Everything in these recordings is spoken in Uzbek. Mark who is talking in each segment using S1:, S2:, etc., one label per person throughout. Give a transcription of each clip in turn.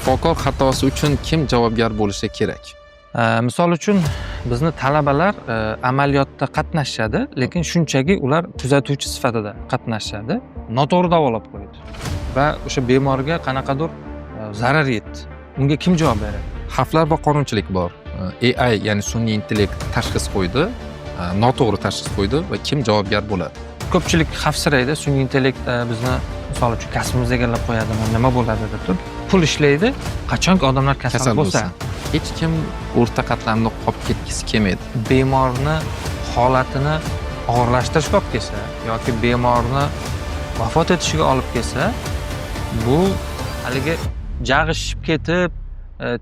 S1: Shifokor xatosi uchun kim javobgar bo'lishi kerak?
S2: Misol uchun bizni talabalar amaliyotda qatnashadi, lekin shunchaki ular kuzatuvchi sifatida qatnashadi. Noto'g'ri davolab qo'ydi va o'sha bemorga qanaqadir zarar yetdi. Unga kim javob beradi?
S1: Xavflar va qonunchilik bor. AI ya'ni sun'iy intellekt tashxis qo'ydi, noto'g'ri tashxis qo'ydi va kim javobgar bo'ladi?
S2: Ko'pchilik xavfsiraydi, sun'iy intellekt bizni misol uchun kasbimizni egallab qo'yadimi, nima bo'ladi deb turib pul ishlaydi, qachonki odamlar kasal bo'lsa.
S1: Hech kim o'rta qatlamda qolib ketgisi kelmaydi.
S2: Bemorni holatini og'irlashtirishga olib kelsa yoki bemorni vafot etishiga olib kelsa, bu haligi jag'i shishib ketib,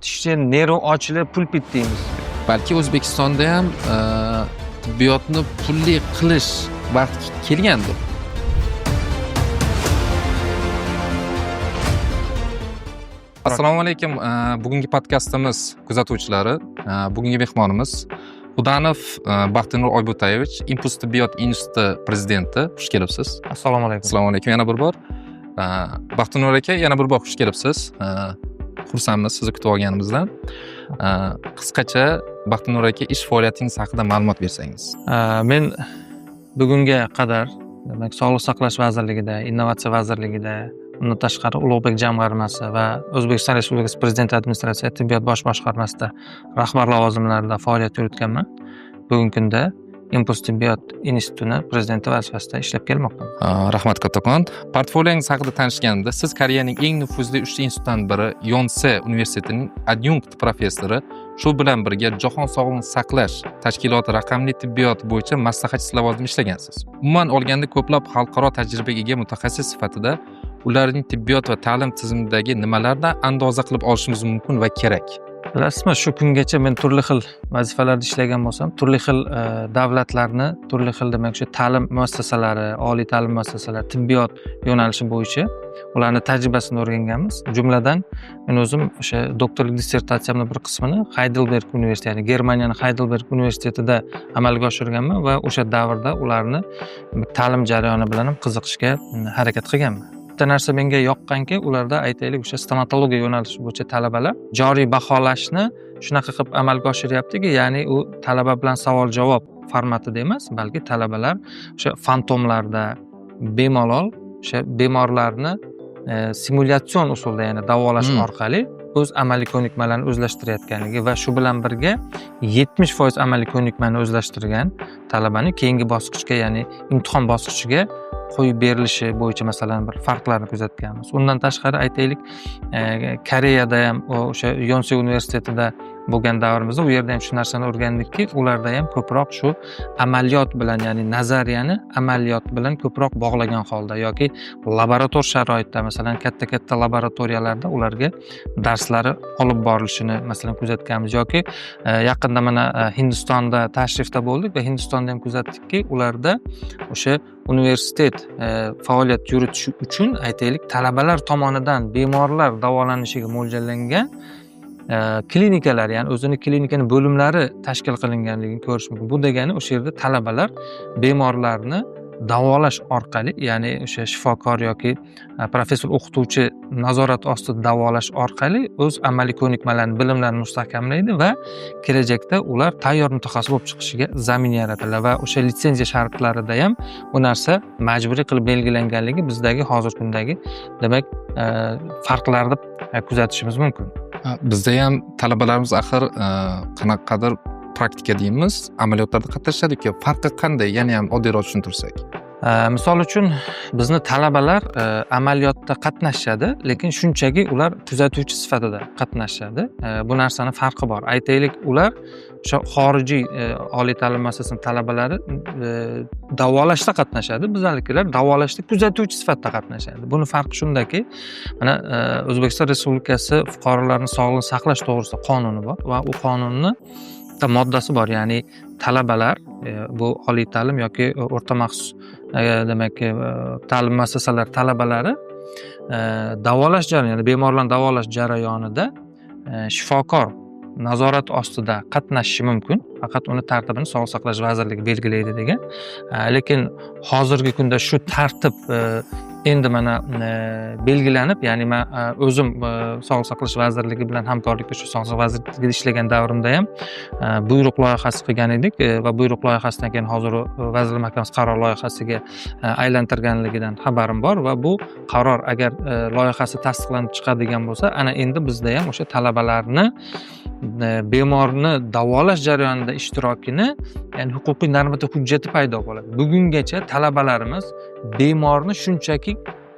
S2: tishda nerv ochilib, pulpit deymiz.
S1: Balki O'zbekistonda ham tibbiyotni pulli qilish vaqti kelgandir. Assalomu alaykum. Bugungi podkastimiz kuzatuvchilari, bugungi mehmonimiz Xudanov Baxtinur Oybutayevich, Impuls tibbiyot instituti prezidenti. Xush kelibsiz.
S2: Assalomu alaykum.
S1: Assalomu alaykum yana bir bor. Baxtinur aka, yana bir bor xush kelibsiz. Xursandmiz sizni kutib olganimizdan. Qisqacha Baxtinur aka ish faoliyatingiz haqida ma'lumot bersangiz.
S2: Men bugunga qadar, demak, Sog'liqni saqlash vazirligida, Innovatsiya vazirligida, undan tashqari Ulug'bek jamg'armasi va O'zbekiston Respublikasi Prezidenti administratsiyasi tibbiyot bosh boshqarmasida rahbar lavozimlarida faoliyat yuritganman. Bugungi kunda Impuls tibbiyot institutini prezidenti vazifasida ishlab kelmoqdaman.
S1: Rahmat kattakon. Portfoliongiz haqida tanishganimda siz Koreyaning eng nufuzli 3 institutdan biri Yonsei universitetining adjunkt professori, shu bilan birga Jahon sog'liqni saqlash tashkiloti raqamli tibbiyot bo'yicha maslahatchi lavozimida ishlagansiz. Umuman olganda ko'plab xalqaro tajribaga ega mutaxassis sifatida ularning tibbiyot va ta'lim tizimidagi nimalardan andoza qilib olishimiz mumkin va kerak?
S2: Bilasizmi, shu kungacha men turli xil vazifalarda ishlagan bo'lsam, turli xil davlatlarni, turli xil demak shu ta'lim muassasalari, oliy ta'lim muassasalari, tibbiyot yo'nalishi bo'yicha ularning tajribasini o'rganganmiz. Jumladan men o'zim o'sha doktorlik dissertatsiyamning bir qismini Heidelberg universiteti, ya'ni Germaniyaning Heidelberg universitetida amalga oshirganman va o'sha davrda ularni ta'lim jarayoni bilan ham qiziqishga harakat qilganman. Bitta narsa menga yoqqanki, ularda aytaylik o'sha stomatologiya yo'nalishi bo'yicha talabalar joriy baholashni shunaqa qilib amalga oshiryaptiki, ya'ni u talaba bilan savol-javob formatida emas, balki talabalar o'sha fantomlarda bemalol o'sha bemorlarni simulятsion usulda, ya'ni davolash orqali o'z amaliy ko'nikmalarini o'zlashtirayotganligi va shu bilan birga 70% amaliy ko'nikmani o'zlashtirgan talabani keyingi bosqichga, ya'ni imtihon bosqichiga qo'yib berilishi bo'yicha masalan bir farqlarni kuzatganmiz. Undan tashqari aytaylik, Koreyada ham o'sha Yonsei universitetida bo'lgan davrimizda u yerda ham shu narsani o'rgandikki, ularda ham ko'proq shu amaliyot bilan, ya'ni nazariyani amaliyot bilan ko'proq bog'lagan holda yoki laborator sharoitda, masalan katta laboratoriyalarda ularga darslari olib borilishini masalan kuzatganmiz yoki yaqinda mana Hindistonda tashrifda bo'ldik va Hindistonda ham kuzatdikki, ularda o'sha universitet faoliyat yuritishi uchun aytaylik talabalar tomonidan bemorlar davolanishiga mo'ljallangan klinikalar, ya'ni o'zini klinikani bo'limlari tashkil qilinganligini ko'rish mumkin. Bu degani o'sha yerda talabalar bemorlarni davolash orqali, ya'ni o'sha shifokor yoki professor o'qituvchi nazorat ostida davolash orqali o'z amaliy ko'nikmalarini, bilimlarini mustahkamlaydi va kelajakda ular tayyor mutaxassis bo'lib chiqishiga zamin yaratadi va o'sha litsenziya shartlarida ham bu narsa majburiy qilib belgilanganligi bizdagi hozirgi kundagi demak farqlarni kuzatishimiz mumkin.
S1: Bizda ham talabalarimiz axir qanaqadir praktika deymiz, amaliyotlarda qatnashadi-ku. Farqi qanday? Yana ham oddiyroq tushuntirsak.
S2: Misol uchun bizni talabalar amaliyotda qatnashadi, lekin shunchaki ular kuzatuvchi sifatida qatnashadi. Bu narsaning farqi bor. Aytaylik, ular o'sha xorijiy oliy ta'lim muassasasining talabalari davolashda qatnashadi, bizlarnikilar davolashda kuzatuvchi sifatida qatnashadi. Buni farqi shundaki, mana O'zbekiston Respublikasi fuqarolarning sog'liqni saqlash to'g'risida qonuni bor va u qonunni moddasi bor, ya'ni talabalar bu oliy ta'lim yoki o'rta maxsus demak ta'lim muassasalari talabalari davolash jarayonida, bemorlarni davolash jarayonida shifokor nazorat ostida qatnashishi mumkin. Faqat uni tartibini Sog'liqni saqlash vazirligi belgilaydi degan. Lekin hozirgi kunda shu tartib endi mana belgilanib, ya'ni men o'zim Sog'liqni saqlash vazirligi bilan hamkorlikda shu Sog'liqni vazirligida ishlagan davrimda ham buyruq loyihasi qilgan edik va buyruq loyihasidan keyin hozir Vazirlar Mahkamasi qaror loyihasiga aylantirganligidan xabarim bor va bu qaror agar loyihasi tasdiqlanib chiqadigan bo'lsa, ana endi bizda ham o'sha talabalarni bemorni davolash jarayonida ishtirokini, ya'ni huquqiy normativ hujjati paydo bo'ladi. Bugungacha talabalarimiz bemorni shunchaki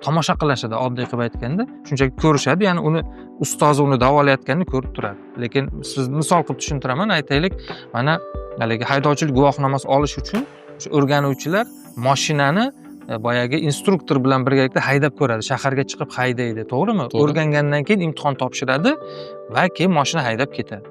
S2: tomosha qilishadi, oddiy qilib aytganda, shunchaki ko'rishadi, ya'ni uni ustozi uni davolayotganini ko'rib turadi. Lekin siz misol qilib tushuntiraman, aytaylik, mana haligi haydovchilik guvohnomasi olish uchun o'sha o'rganuvchilar mashinani boyagi instruktor bilan birgalikda haydab ko'radi, shaharga chiqib haydaydi, to'g'rimi? O'rgangandan keyin imtihon topshiradi va keyin mashina haydab ketadi.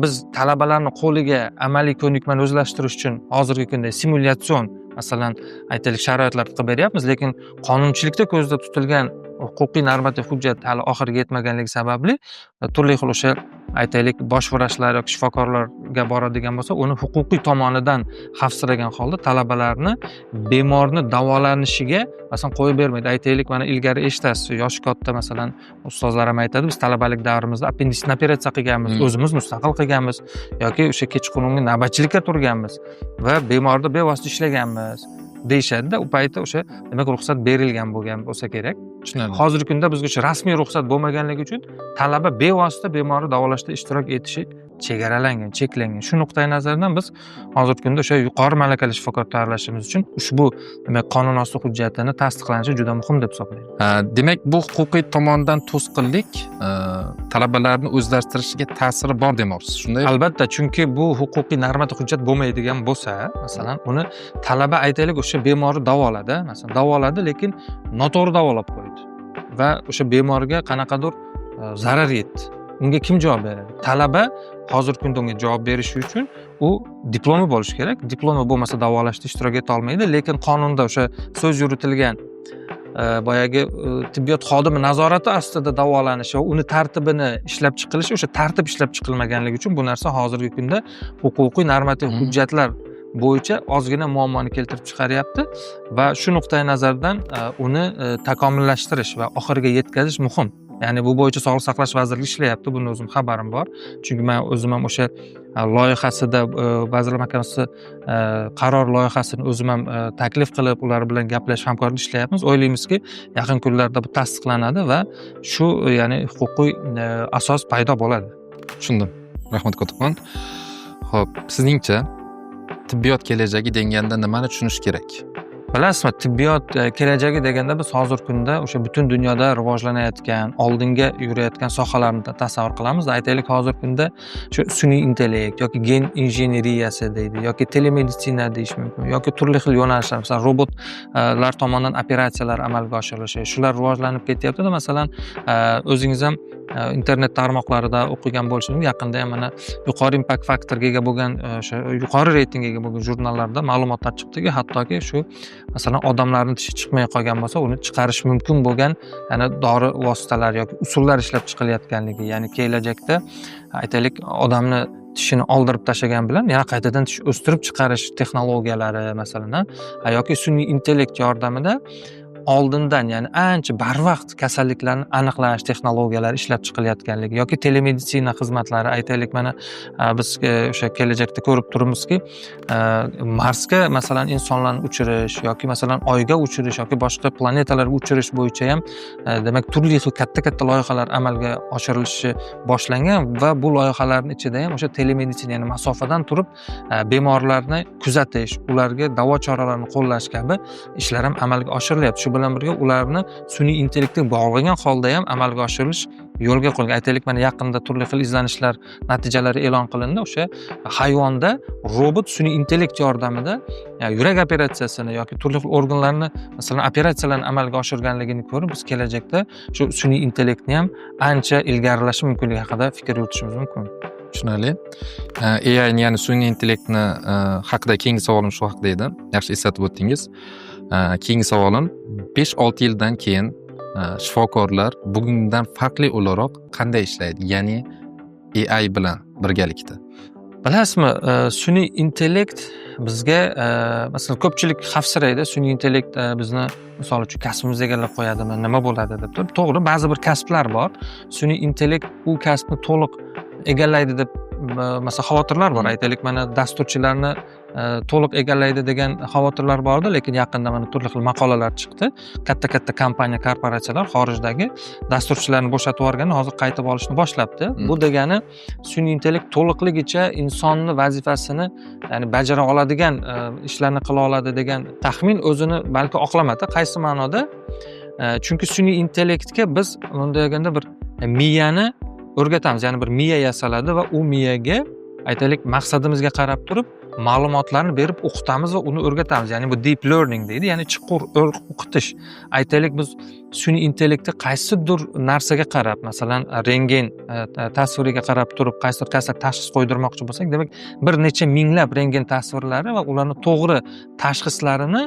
S2: Biz talabalarning qo'liga amaliy ko'nikmani o'zlashtirish uchun hozirgi kunda simulятsion, masalan, aytaylik sharoitlar qilib beryapmiz, lekin qonunchilikda ko'zda tutilgan huquqiy normativ hujjat hali oxiriga yetmaganligi sababli turli xil o'sha aytaylik bosh vrachlar yoki shifokorlarga boradigan bo'lsa, uni huquqiy tomonidan xavfsiragan holda talabalarni bemorni davolanishiga masalan qo'yib bermaydi. Aytaylik, mana ilgari eshitasiz, yoshi katta masalan ustozlar ham aytadi, biz talabalik davrimizda appendisitni operatsiya qilganmiz, o'zimiz mustaqil qilganmiz yoki o'sha kechqurungi navbatchilikka turganmiz va bemorda bevosita ishlaganmiz deyishadi-da, u paytda o'sha demak ruxsat berilgan bo'lgan bo'lsa kerak. Hozirgi kunda bizga o'sha rasmiy ruxsat bo'lmaganligi uchun talaba bevosita bemorni davolashda ishtirok etishi chegaralangan, cheklangan. Shu nuqtai nazardan biz hozirgi kunda o'sha yuqori malakali shifokor tayyorlashimiz uchun ushbu demak qonun osti hujjatini tasdiqlanishi juda muhim deb hisoblayman.
S1: Demak, bu huquqiy tomondan to'sqinlik talabalarni o'zlashtirishiga ta'siri bor demoqchisiz, shundaymi?
S2: Albatta, chunki bu huquqiy normativ hujjat bo'lmaydigan bo'lsa, masalan, uni talaba aytaylik o'sha bemorni davoladi, masalan, davoladi, lekin noto'g'ri davolab qo'ydi va o'sha bemorga qanaqadir zarar yetdi. Unga kim javob beradi? Talaba hozirgi kunda unga javob berishi uchun u diplomi bo'lishi kerak. Diplomi bo'lmasa davolashda ishtirok eta olmaydi, lekin qonunda o'sha so'z yuritilgan boyagi tibbiyot xodimi nazorati ostida davolanishi va uni tartibini ishlab chiqilishi, o'sha tartib ishlab chiqilmaganligi uchun bu narsa hozirgi kunda huquqiy normativ hujjatlar bo'yicha ozgina muammoni keltirib chiqaryapti va shu nuqtai nazardan uni takomillashtirish va oxiriga yetkazish muhim. Ya'ni bu bo'yicha Sog'liqni saqlash vazirligi ishlayapti, buni o'zim xabarim bor. Chunki men o'zim ham o'sha loyihasida Vazirlar Mahkamasi qaror loyihasini o'zim ham taklif qilib, ular bilan gaplashib hamkorlik ishlayapmiz. O'ylaymizki, yaqin kunlarda bu tasdiqlanadi va shu ya'ni huquqiy asos paydo bo'ladi.
S1: Tushundim. Rahmat Kotibxon. Xo'p, sizningcha tibbiyot kelajagi deganda nimani tushunish kerak?
S2: Bilasizmi, tibbiyot kelajagi deganda biz hozirgi kunda o'sha butun dunyoda rivojlanayotgan, oldinga yurayotgan sohalarni tasavvur qilamiz. Aytaylik, hozirgi kunda shu sun'iy intellekt yoki gen injeneriyasi deydi, yoki telemeditsina deyish mumkin, yoki turli xil yo'nalishlar, masalan, robotlar tomonidan operatsiyalar amalga oshirilishi, shular rivojlanib ketyapti-da. Masalan, o'zingiz ham internet tarmoqlarida o'qigan bo'lishingiz, yaqinda ham mana yuqori impact faktoriga ega bo'lgan, o'sha yuqori reytingga ega bo'lgan jurnallarda ma'lumotlar chiqdiki, hattoki shu masalan odamlarning tishi chiqmay qolgan bo'lsa, uni chiqarish mumkin bo'lgan yana dori vositalari yoki usullar ishlab chiqilayotganligi, ya'ni kelajakda aytaylik odamni tishini oldirib tashlagan bilan yana qaytadan tish o'stirib chiqarish texnologiyalari masalan, yoki sun'iy intellekt yordamida oldindan, ya'ni ancha barvaqt kasalliklarni aniqlash texnologiyalari ishlab chiqilayotganligi yoki telemeditsina xizmatlari, aytaylik, mana biz o'sha kelajakda ko'rib turibmizki, Marsga masalan insonlarni uchirish yoki masalan Oyga uchirish yoki boshqa planetalarga uchirish bo'yicha ham demak turli xil katta loyihalar amalga oshirilishi boshlangan va bu loyihalarning ichida ham o'sha telemeditsina, ya'ni masofadan turib bemorlarni kuzatish, ularga davo choralarini qo'llash kabi ishlar ham amalga oshirilyapti. Shu bilan birga ularni sun'iy intellektga bog'lagan holda ham amalga oshirilish yo'lga qo'yilgan. Aytaylik, mana yaqinda turli xil izlanishlar natijalari e'lon qilindi. O'sha hayvonda robot sun'iy intellekt yordamida yurak operatsiyasini yoki turli xil organlarni masalan operatsiyalarni amalga oshirganligini ko'rib, biz kelajakda shu sun'iy intellektni ham ancha ilgarilashi mumkinligi haqida fikr yuritishimiz mumkin.
S1: Tushunarli. AI, ya'ni sun'iy intellektni haqida keyingi savolim shu haqida edi. Yaxshi eslatib o'tdingiz. Keyingi savolim, 5-6 yildan keyin shifokorlar bugundan farqli o'laroq qanday ishlaydi? Ya'ni AI bilan birgalikda?
S2: Bilasizmi, sun'iy intellekt bizga masalan ko'pchilik xavfsiraydi. Sun'iy intellekt bizni misol uchun kasbimizni egallab qo'yadimi, nima bo'ladi deb turib. To'g'ri, ba'zi bir kasblar bor. Sun'iy intellekt u kasbni to'liq egallaydi deb masalan xavotirlar bor. Aytaylik, mana dasturchilarni to'liq egallaydi degan xavotirlar bor edi, lekin yaqinda mana turli xil maqolalar chiqdi. Katta kompaniya, korporatsiyalar xorijdagi dasturchilarni bo'shatib yuborgani hozir qaytib olishni boshlabdi. Bu degani sun'iy intellekt to'liqligicha insonni vazifasini, ya'ni bajara oladigan ishlarni qila oladi degan taxmin o'zini balki oqlamadi. Qaysi ma'noda? Chunki sun'iy intellektga biz bunday deganda bir miyani o'rgatamiz, ya'ni bir miya yasaladi va u miyaga aytaylik maqsadimizga qarab turib ma'lumotlarni berib o'qitamiz va uni o'rgatamiz. Ya'ni bu deep learning deydi, ya'ni chuqur o'qitish. Aytaylik, biz sun'iy intellektni qaysidir narsaga qarab, masalan, rentgen tasviriga qarab turib qaysidir kasal tashxis qo'ydirmoqchi bo'lsak, demak, bir necha minglab rentgen tasvirlari va ularni to'g'ri tashxislarini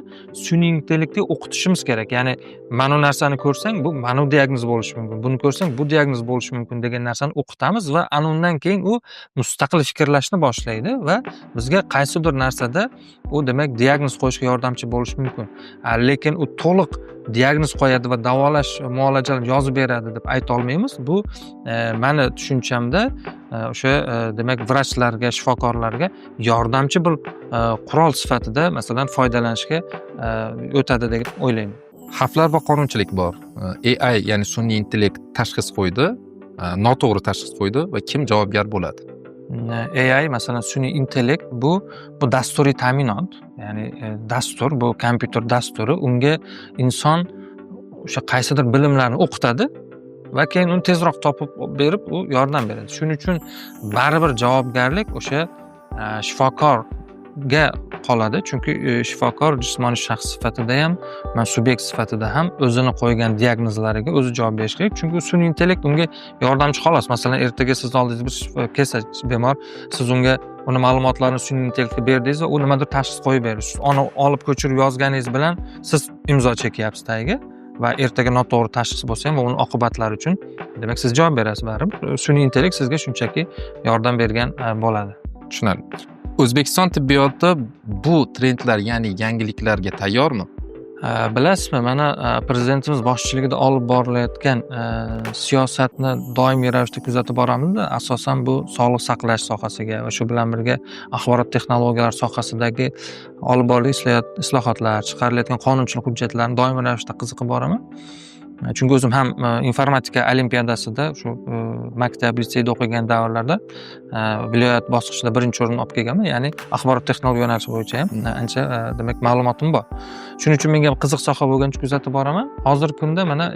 S2: sun'iy intellektga o'qitishimiz kerak. Ya'ni, mana bu narsani ko'rsang, bu mana bu diagnoz bo'lishi mumkin. Buni ko'rsang, bu diagnoz bo'lishi mumkin degan narsani o'qitamiz va ana undan keyin u mustaqil fikrlashni boshlaydi va bizga qaysidir narsada u demak diagnoz qo'yishga yordamchi bo'lishi mumkin. Lekin u to'liq diagnoz qo'yadi va davolash muolajalarni yozib beradi deb ayta olmaymiz. Bu meni tushunchamda o'sha demak vrachlarga, shifokorlarga yordamchi bir qurol sifatida masalan foydalanishga o'tadi deb o'ylayman.
S1: Xavflar va qonunchilik bor. AI, ya'ni sun'iy intellekt tashxis qo'ydi, noto'g'ri tashxis qo'ydi va kim javobgar bo'ladi?
S2: AI masalan sun'iy intellekt bu dasturiy ta'minot, ya'ni dastur, bu kompyuter dasturi, unga inson o'sha qaysidir bilimlarni o'qitadi va keyin uni tezroq topib berib u yordam beradi. Shuning uchun baribir javobgarlik o'sha shifokorga qoladi, chunki shifokor jismoniy shaxs sifatida ham, subyekt sifatida ham o'zini qo'ygan diagnozlariga o'zi javob berish kerak. Chunki sun'iy intellekt unga yordamchi xolos. Masalan, ertaga siz oldingizda bir kelsa bemor, siz unga uni ma'lumotlarini sun'iy intellektga berdingiz va u nimadir tashxis qo'yib berdi. Siz uni olib ko'chirib yozganingiz bilan siz imzo chekyapsiz tagiga va ertaga noto'g'ri tashxis bo'lsa ham uni oqibatlari uchun demak siz javob berasiz baribir. Sun'iy intellekt sizga shunchaki yordam bergan bo'ladi.
S1: Tushunarli. O'zbekiston tibbiyoti bu trendlar, ya'ni yangiliklarga tayyormi?
S2: Bilasizmi, mana prezidentimiz boshchiligida olib borilayotgan siyosatni doimiy ravishda kuzatib boramizda, asosan bu sog'liq saqlash sohasiga va shu bilan birga axborot texnologiyalari sohasidagi olib borilayotgan islohotlar, chiqarilayotgan qonunchilik hujjatlarini doimiy ravishda qiziqib boraman. Chunki o'zim ham informatika olimpiadasida shu maktab, litseyda o'qigan davrlarda viloyat bosqichida birinchi o'rinni olib kelganman. Ya'ni axborot texnologiya yo'nalishi bo'yicha ham ancha demak ma'lumotim bor. Shuning uchun menga qiziq soha bo'lgani uchun kuzatib boraman. Hozirgi kunda mana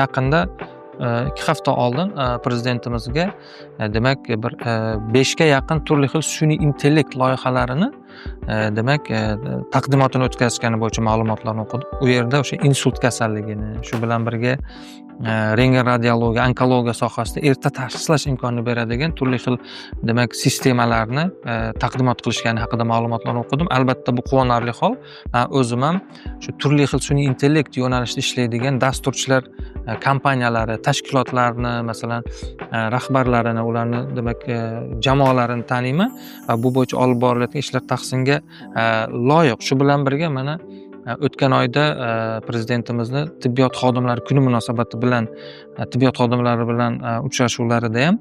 S2: yaqinda 2 hafta oldin prezidentimizga demak bir 5 ga yaqin turli xil sun'iy intellekt loyihalarini demak taqdimotini o'tkazishgani bo'yicha ma'lumotlarni o'qidim. U yerda o'sha insult kasalligini, shu bilan birga rentgen radiologiya, onkologiya sohasida erta tashxislash imkonini beradigan turli xil demak sistemalarni taqdimot qilishgani haqida ma'lumotlarni o'qidim. Albatta bu quvonarli hol. O'zim ham shu turli xil sun'iy intellekt yo'nalishida ishlaydigan dasturchilar kompaniyalari, tashkilotlarni, masalan, rahbarlarini, ularni demak jamoalarini taniyman va bu bo'yicha olib borilayotgan ishlar tahsinga loyiq. Shu bilan birga mana o'tgan oyda prezidentimizni tibbiyot xodimlari kuni munosabati bilan tibbiyot xodimlari bilan uchrashuvlarida ham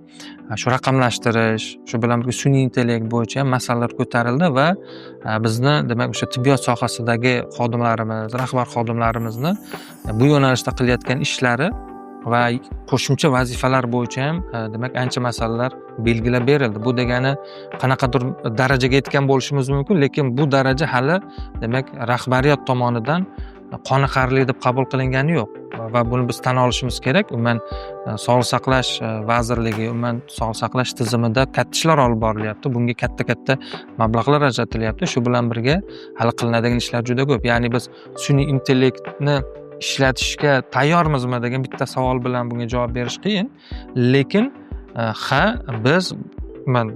S2: shu raqamlashtirish, shu bilan birga sun'iy intellekt bo'yicha ham masalalar ko'tarildi va bizni demak o'sha tibbiyot sohasidagi xodimlarimiz, rahbar xodimlarimizni bu yo'nalishda qilayotgan ishlari va qo'shimcha vazifalar bo'yicha ham demak ancha masalalar belgilab berildi. Bu degani qanaqadir darajaga yetgan bo'lishimiz mumkin, lekin bu daraja hali demak rahbariyat tomonidan qoniqarli deb qabul qilingani yo'q va buni biz tan olishimiz kerak. Umuman sog'liqni saqlash vazirligi, umuman sog'liqni saqlash tizimida katta ishlar olib borilyapti. Bunga katta mablag'lar ajratilyapti. Shu bilan birga hali qilinadigan ishlar juda ko'p. Ya'ni biz sun'iy intellektni ishlatishga tayyormizmi degan bitta savol bilan bunga javob berish qiyin, lekin biz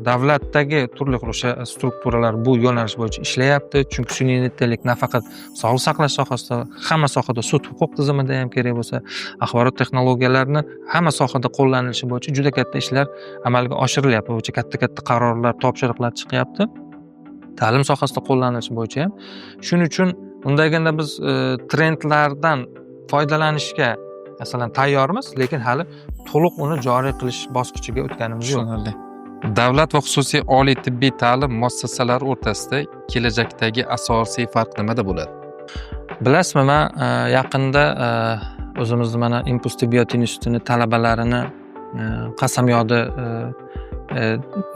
S2: davlatdagi turli xil o'sha strukturalar bu yo'nalish bo'yicha ishlayapti, chunki sun'iy intellekt nafaqat sog'liqni saqlash sohasida, hamma sohada, sud huquq tizimida ham kerak bo'lsa, axborot texnologiyalarini hamma sohada qo'llanilishi bo'yicha juda katta ishlar amalga oshirilyapti. Bu bo'yicha katta qarorlar, topshiriqlar chiqyapti. Ta'lim sohasida qo'llanilishi bo'yicha ham. Shuning uchun undaganda biz trendlardan foydalanishga masalan tayyormiz, lekin hali to'liq uni joriy qilish bosqichiga o'tganimiz yo'q.
S1: Davlat va xususiy oliy tibbiy ta'lim muassasalari o'rtasida kelajakdagi asosiy farq nimada bo'ladi?
S2: Bilasizmi, men yaqinda o'zimizni mana Impuls tibbiyot institutini talabalarini qasamyodi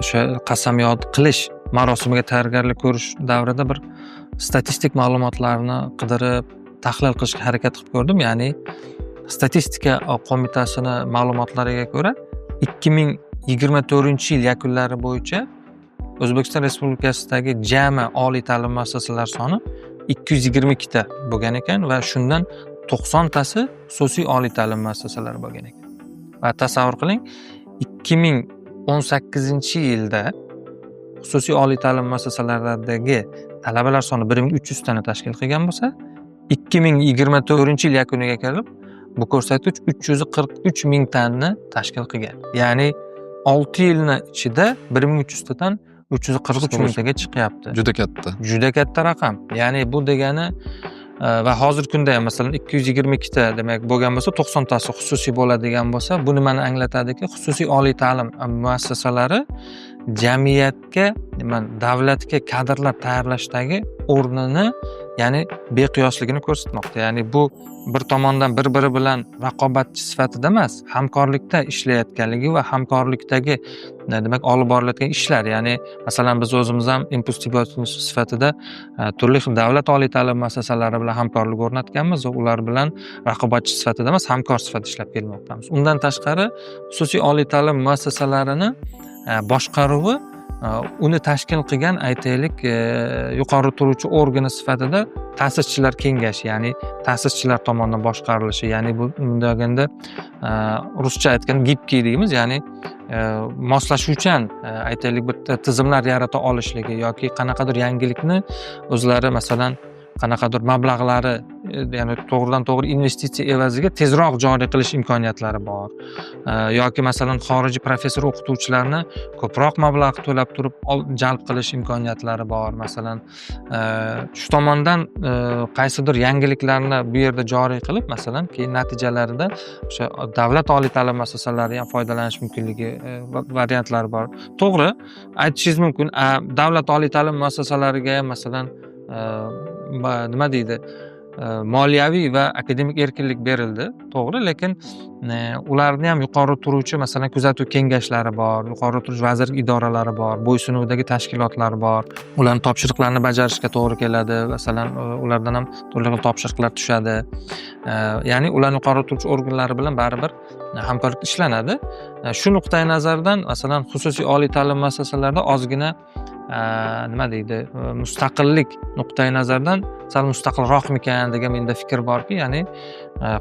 S2: o'sha qasamyod qilish marosimiga tayyorgarlik ko'rish davrida bir statistik ma'lumotlarni qidirib, tahlil qilishga harakat qilib ko'rdim. Ya'ni Statistika qo'mitasini ma'lumotlariga ko'ra 2024-yil yakunlari bo'yicha O'zbekiston Respublikasidagi jami oliy ta'lim muassasalari soni 222 ta bo'lgan ekan va shundan 90 tasi xususiy oliy ta'lim muassasalari bo'lgan ekan. Va tasavvur qiling, 2018-yilda xususiy oliy ta'lim muassasalaridagi talabalar soni 1300 tani tashkil qilgan bo'lsa, 2024-yil yakuniga kelib bu ko'rsatkich 343 ming tani tashkil qilgan. Ya'ni 6 yilni ichida 1300 tadan 343 mingtaga chiqyapti. Juda katta raqam. Ya'ni bu degani va hozirgi kunda ham masalan 222 ta demak bo'lgan bo'lsa, 90 tasi xususiy bo'ladigan bo'lsa, bu nimani anglatadiki, xususiy oliy ta'lim muassasalari jamiyatga, davlatga kadrlar tayyorlashdagi o'rnini, ya'ni beqiyosligini ko'rsatmoqda. Ya'ni bu bir tomondan bir-biri bilan raqobatchi sifatida emas, hamkorlikda ishlayotganligi va hamkorlikdagi demak olib borilayotgan ishlar. Ya'ni masalan biz o'zimiz ham Impuls tibbiyot sifatida turli xil davlat oliy ta'lim muassasalari bilan hamkorlik o'rnatganmiz va ular bilan raqobatchi sifatida emas, hamkor sifatida ishlab kelmoqdamiz. Undan tashqari xususiy oliy ta'lim muassasalarini boshqaruvi uni tashkil qilgan aytaylik yuqori turuvchi organi sifatida ta'sischilar kengashi, ya'ni ta'sischilar tomonidan boshqarilishi, ya'ni bu undaganda ruscha aytganda gibkiy deymiz, ya'ni moslashuvchan aytaylik bir tizimlar yarata olishligi yoki qanaqadir yangilikni o'zlari masalan qanaqadir mablag'lari, ya'ni to'g'ridan to'g'ri investitsiya evaziga tezroq joriy qilish imkoniyatlari bor. Yoki masalan xorijiy professor o'qituvchilarni ko'proq mablag' to'lab turib jalb qilish imkoniyatlari bor. Masalan, shu tomondan qaysidir yangiliklarni bu yerda joriy qilib, masalan, keyin natijalarida o'sha davlat oliy ta'lim muassasalari ham foydalanish mumkinligi variantlari bor. To'g'ri, aytishingiz mumkin, davlat oliy ta'lim muassasalariga ham masalan nima deydi, moliyaviy va akademik erkinlik berildi, to'g'ri, lekin ularni ham yuqori turuvchi masalan kuzatuv kengashlari bor, yuqori turuvchi vazirlik idoralari bor, bo'ysunuvdagi tashkilotlar bor. Ularning topshiriqlarini bajarishga to'g'ri keladi. Masalan, ulardan ham turli xil topshiriqlar tushadi. Ya'ni ularning yuqori turuvchi organlari bilan baribir hamkorlik ishlanadi. Shu nuqtai nazardan masalan xususiy oliy ta'lim muassasalarida ozgina nima deydi, mustaqillik nuqtai nazardan sal mustaqilroqmikan degan menda fikr borki, ya'ni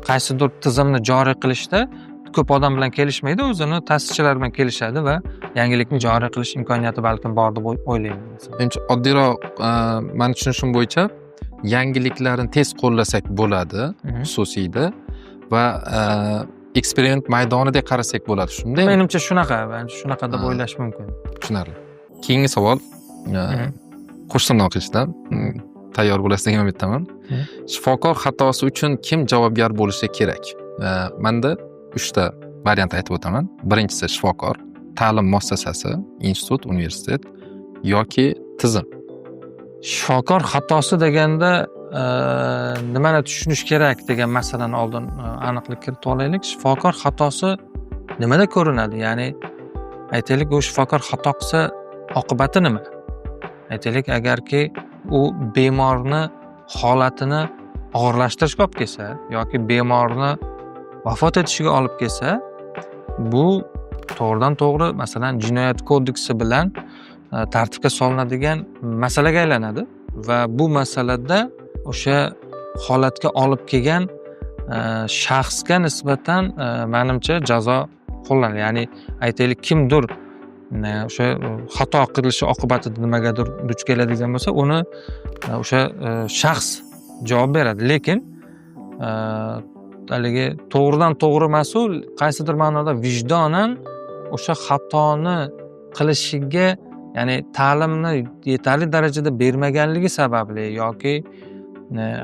S2: qaysidir tizimni joriy qilishda ko'p odam bilan kelishmaydi, o'zini ta'sischilar bilan kelishadi va yangilikni joriy qilish imkoniyati balkim bor deb o'ylayman.
S1: Endi oddiyroq men tushunishim bo'yicha yangiliklarni tez qo'llasak bo'ladi xususiyda va eksperiment maydonida qarasak bo'ladi, shundaymi?
S2: Menimcha shunaqa deb o'ylash mumkin.
S1: Tushunarli. Keyingi savol, qo'shtirnoq ishdan tayyor bo'lasiz degan umiddaman. Shifokor xatosi uchun kim javobgar bo'lishi kerak? Menda 3 ta variant aytib o'taman. Birinchisi shifokor, ta'lim muassasasi, institut, universitet yoki tizim.
S2: Shifokor xatosi deganda nimani tushunish kerak degan masalani oldin aniqlik kiritib olaylik. Shifokor xatosi nimada ko'rinadi? Ya'ni aytaylik, u shifokor xato qilsa oqibati nima? Aytaylik, agarki u bemorni holatini og'irlashtirishga olib kelsa yoki bemorni vafot etishiga olib kelsa, bu to'g'ridan to'g'ri masalan jinoyat kodeksi bilan tartibga solinadigan masalaga aylanadi va bu masalada o'sha holatga olib kelgan shaxsga nisbatan menimcha jazo qo'llanadi. Ya'ni aytaylik, kimdir o'sha xato qilishi oqibatida nimagadir duch keladigan bo'lsa, uni o'sha shaxs javob beradi. Lekin haligi to'g'ridan to'g'ri mas'ul qaysidir ma'noda vijdonan o'sha xatoni qilishiga, ya'ni ta'limni yetarli darajada bermaganligi sababli yoki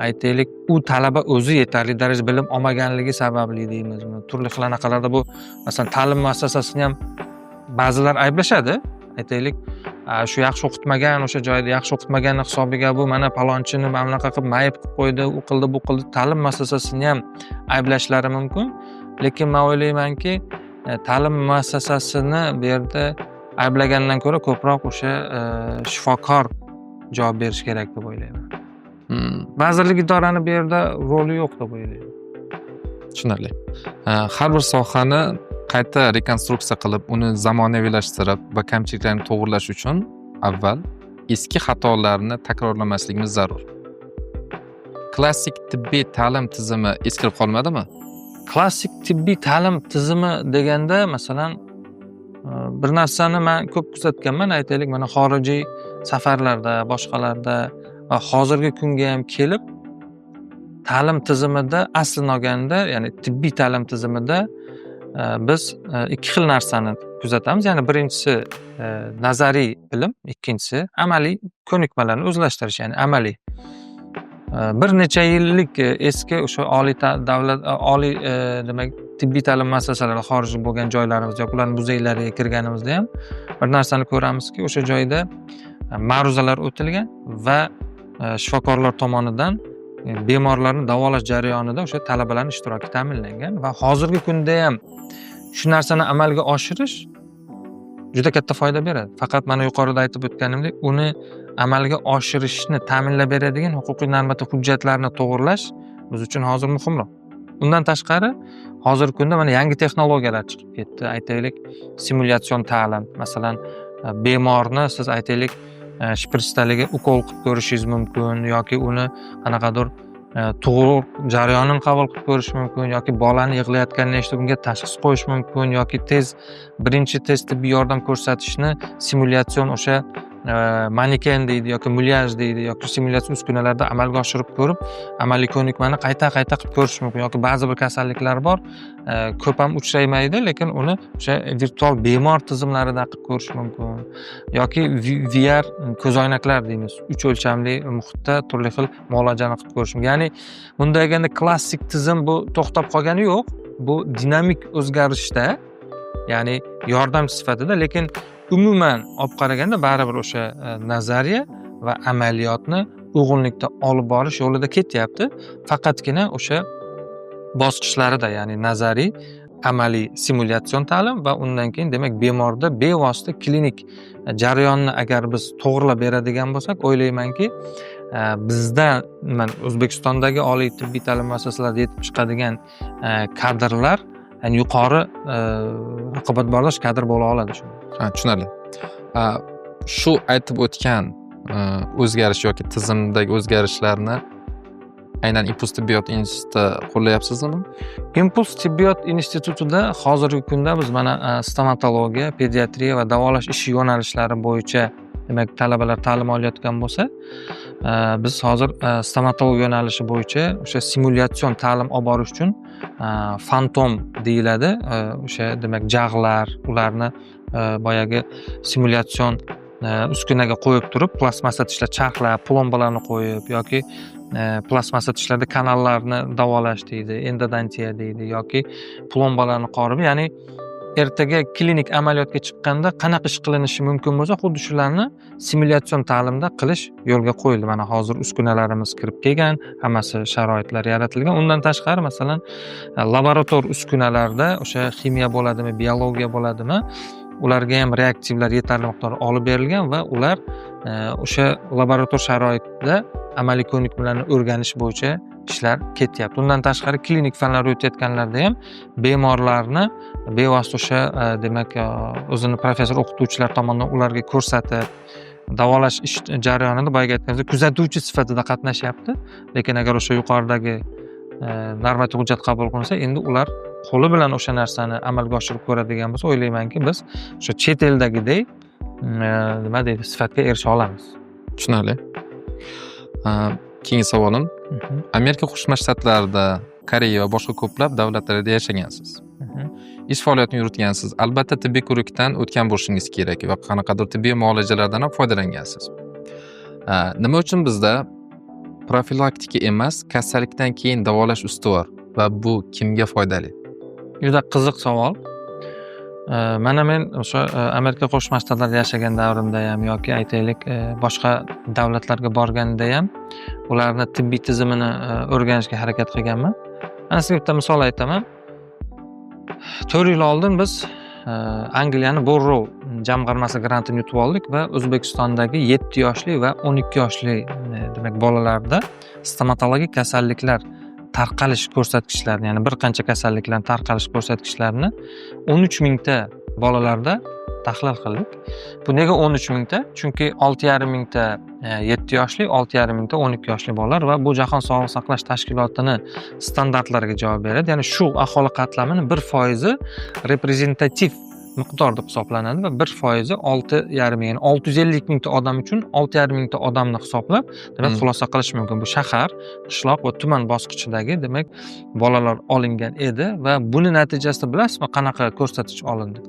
S2: aytaylik u talaba o'zi yetarli darajada bilim olmaganligi sababli deymizmi, turli xil anaqalarda bu masalan ta'lim muassasasini ham ba'zilar ayblashadi. Aytaylik shu yaxshi o'qitmagan, o'sha joyda yaxshi o'qitmaganni hisobiga bu mana palonchini mana bunaqa qilib mayib qilib qo'ydi, u qildi, bu qildi. Ta'lim muassasasini ham ayblashlari mumkin. Lekin men o'ylaymanki, ta'lim muassasasini bu yerda ayblagandan ko'ra ko'proq o'sha shifokor javob berish kerak deb o'ylayman. Vazirlik idorani bu yerda roli yo'q deb o'ylayman.
S1: Tushunarli. Har bir sohani qayta rekonstruksiya qilib, uni zamonaviylashtirib va kamchiliklarni to'g'irlash uchun avval eski xatolarni takrorlamasligimiz zarur. Klassik tibbiy ta'lim tizimi eskirib qolmadimi?
S2: Klassik tibbiy ta'lim tizimi deganda, masalan, bir narsani men ko'p kuzatganman, aytaylik, mana xorijiy safarlarda, boshqalarda va hozirgi kunga ham kelib ta'lim tizimida aslini olganda, ya'ni tibbiy ta'lim tizimida biz ikki xil narsani kuzatamiz. Ya'ni birinchisi nazariy bilim, ikkinchisi amaliy ko'nikmalarni o'zlashtirish, ya'ni amaliy. Bir necha yillik eski o'sha oliy demak tibbiy ta'lim muassasalarida xorijda bo'lgan joylarimiz yoki ularning muzeylariga kirganimizda ham bir narsani ko'ramizki, o'sha joyda ma'ruzalar o'tilgan va shifokorlar tomonidan bemorlarni davolash jarayonida o'sha talabalarning ishtiroki ta'minlangan va hozirgi kunda ham shu narsani amalga oshirish juda katta foyda beradi. Faqat mana yuqorida aytib o'tganimdek, uni amalga oshirishni ta'minlab beradigan huquqiy normativ hujjatlarni to'g'irlash biz uchun hozir muhimroq. Undan tashqari, hozirgi kunda mana yangi texnologiyalar chiqib ketdi. Aytaylik, simulятsion ta'lim. Masalan, bemorni siz aytaylik shpritsdagi ukol qilib ko'rishingiz mumkin yoki uni qanaqadir tug'ruq jarayonini qabul qilib ko'rish mumkin yoki bolani yig'layotganini eshitib unga tashxis qo'yish mumkin yoki birinchi tez tibbiy yordam ko'rsatishni simulятsion o'sha maneken deydi yoki mulyaj deydi yoki simulятsion uskunalarda amalga oshirib ko'rib, amaliy ko'nikmani qayta qilib ko'rish mumkin yoki ba'zi bir kasalliklar bor, ko'p ham uchraymaydi, lekin uni o'sha virtual bemor tizimlarida qilib ko'rish mumkin yoki VR ko'zoynaklar deymiz, 3 o'lchamli muhitda turli xil muolajani qilib ko'rish mumkin. Ya'ni bunda deganda klassik tizim bu to'xtab qolgani yo'q, bu dinamik o'zgarishda, ya'ni yordam sifatida, lekin umuman olib qaraganda baribir o'sha nazariya va amaliyotni uyg'unlikda olib borish yo'lida ketyapti. Faqatgina o'sha bosqichlarida, ya'ni nazariy, amaliy simulятsion ta'lim va undan keyin demak bemorda bevosita klinik jarayonni agar biz to'g'rilab beradigan bo'lsak, o'ylaymanki, bizda O'zbekistondagi oliy tibbiy ta'lim muassasalarida yetib chiqadigan kadrlar ya'ni yuqori raqobatbardosh kadr bo'la oladi.
S1: Tushunarli. Shu aytib o'tgan o'zgarish yoki tizimdagi o'zgarishlarni aynan Impuls tibbiyot institutida qo'llayapsizmi?
S2: Impuls tibbiyot institutida hozirgi kunda biz mana stomatologiya, pediatriya va davolash ishi yo'nalishlari bo'yicha demak talabalar ta'lim olayotgan bo'lsa, biz hozir stomatologiya yo'nalishi bo'yicha o'sha simulятsion ta'lim olib borish uchun fantom deyiladi. O'sha demak jag'lar, ularni boyagi simulятsion uskunaga qo'yib turib, plastmassa tishlar, charxlar, plombalarni qo'yib yoki plastmassa tishlarda kanallarni davolash deydi, endodontiya deydi yoki plombalarni qorib, ya'ni ertaga klinik amaliyotga chiqqanda qanaqa ish qilinishi mumkin bo'lsa, xuddi shularni simulятsion ta'limda qilish yo'lga qo'yildi. Mana hozir uskunalarimiz kirib kelgan, hammasi sharoitlar yaratilgan. Undan tashqari, masalan, laborator uskunalarda o'sha ximiya bo'ladimi, biologiya bo'ladimi, ularga ham reaktivlar yetarli miqdorda olib berilgan va ular o'sha laborator sharoitida amaliy ko'nikmalarni o'rganish bo'yicha ishlar ketyapti. Undan tashqari klinik fanlar o'tayotganlarda ham bemorlarni bevosita o'sha demak o'zini professor o'qituvchilar tomonidan ularga ko'rsatib davolash ish jarayonida boyagi aytganimizdek kuzatuvchi sifatida qatnashyapti. Lekin agar o'sha yuqoridagi normativ hujjat qabul qilinsa, endi ular qo'li bilan o'sha narsani amalga oshirib ko'radigan bo'lsa, o'ylaymanki biz o'sha chet eldagidek nima deydi, sifatga erisha olamiz.
S1: Tushunarli. Keyingi savolim, Amerika Qo'shma Shtatlarida, Koreya va boshqa ko'plab davlatlarda yashagansiz. Ish faoliyatini yuritgansiz. Albatta tibbiy ko'rikdan o'tgan bo'lishingiz kerak va qanaqadir tibbiy muolajalardan ham foydalangansiz. Nima uchun bizda profilaktika emas, kasallikdan keyin davolash ustuvor va bu kimga foydali?
S2: Juda qiziq savol. Mana men o'sha Amerika Qo'shma Shtatlarida yashagan davrimda ham yoki aytaylik boshqa davlatlarga borganda ham ularni tibbiy tizimini o'rganishga harakat qilganman. Ana sizga bitta misol aytaman. 4 yil oldin biz Angliyani Borough jamg'armasi grantini yutib oldik va O'zbekistondagi 7 yoshli va 12 yoshli demak bolalarda stomatologik kasalliklar tarqalish ko'rsatkichlarini, ya'ni bir qancha kasalliklarning tarqalish ko'rsatkichlarini 13 mingta bolalarda tahlil qildik. Bu nega 13 mingta? Chunki 6,5 mingta 7 yoshli, 6,5 mingta 12 yoshli bolalar va bu Jahon Sog'liqni saqlash tashkilotini standartlariga javob beradi. Ya'ni shu aholi qatlamining 1% reprezentativ miqdor deb hisoblanadi va 1% 6,5 ming, ya'ni 650 mingta odam uchun 6,5 mingta odamni hisoblab, demak xulosa qilish mumkin. Bu shahar, qishloq va tuman bosqichidagi demak bolalar olingan edi va buni natijasida bilasizmi qanaqa ko'rsatkich olindi?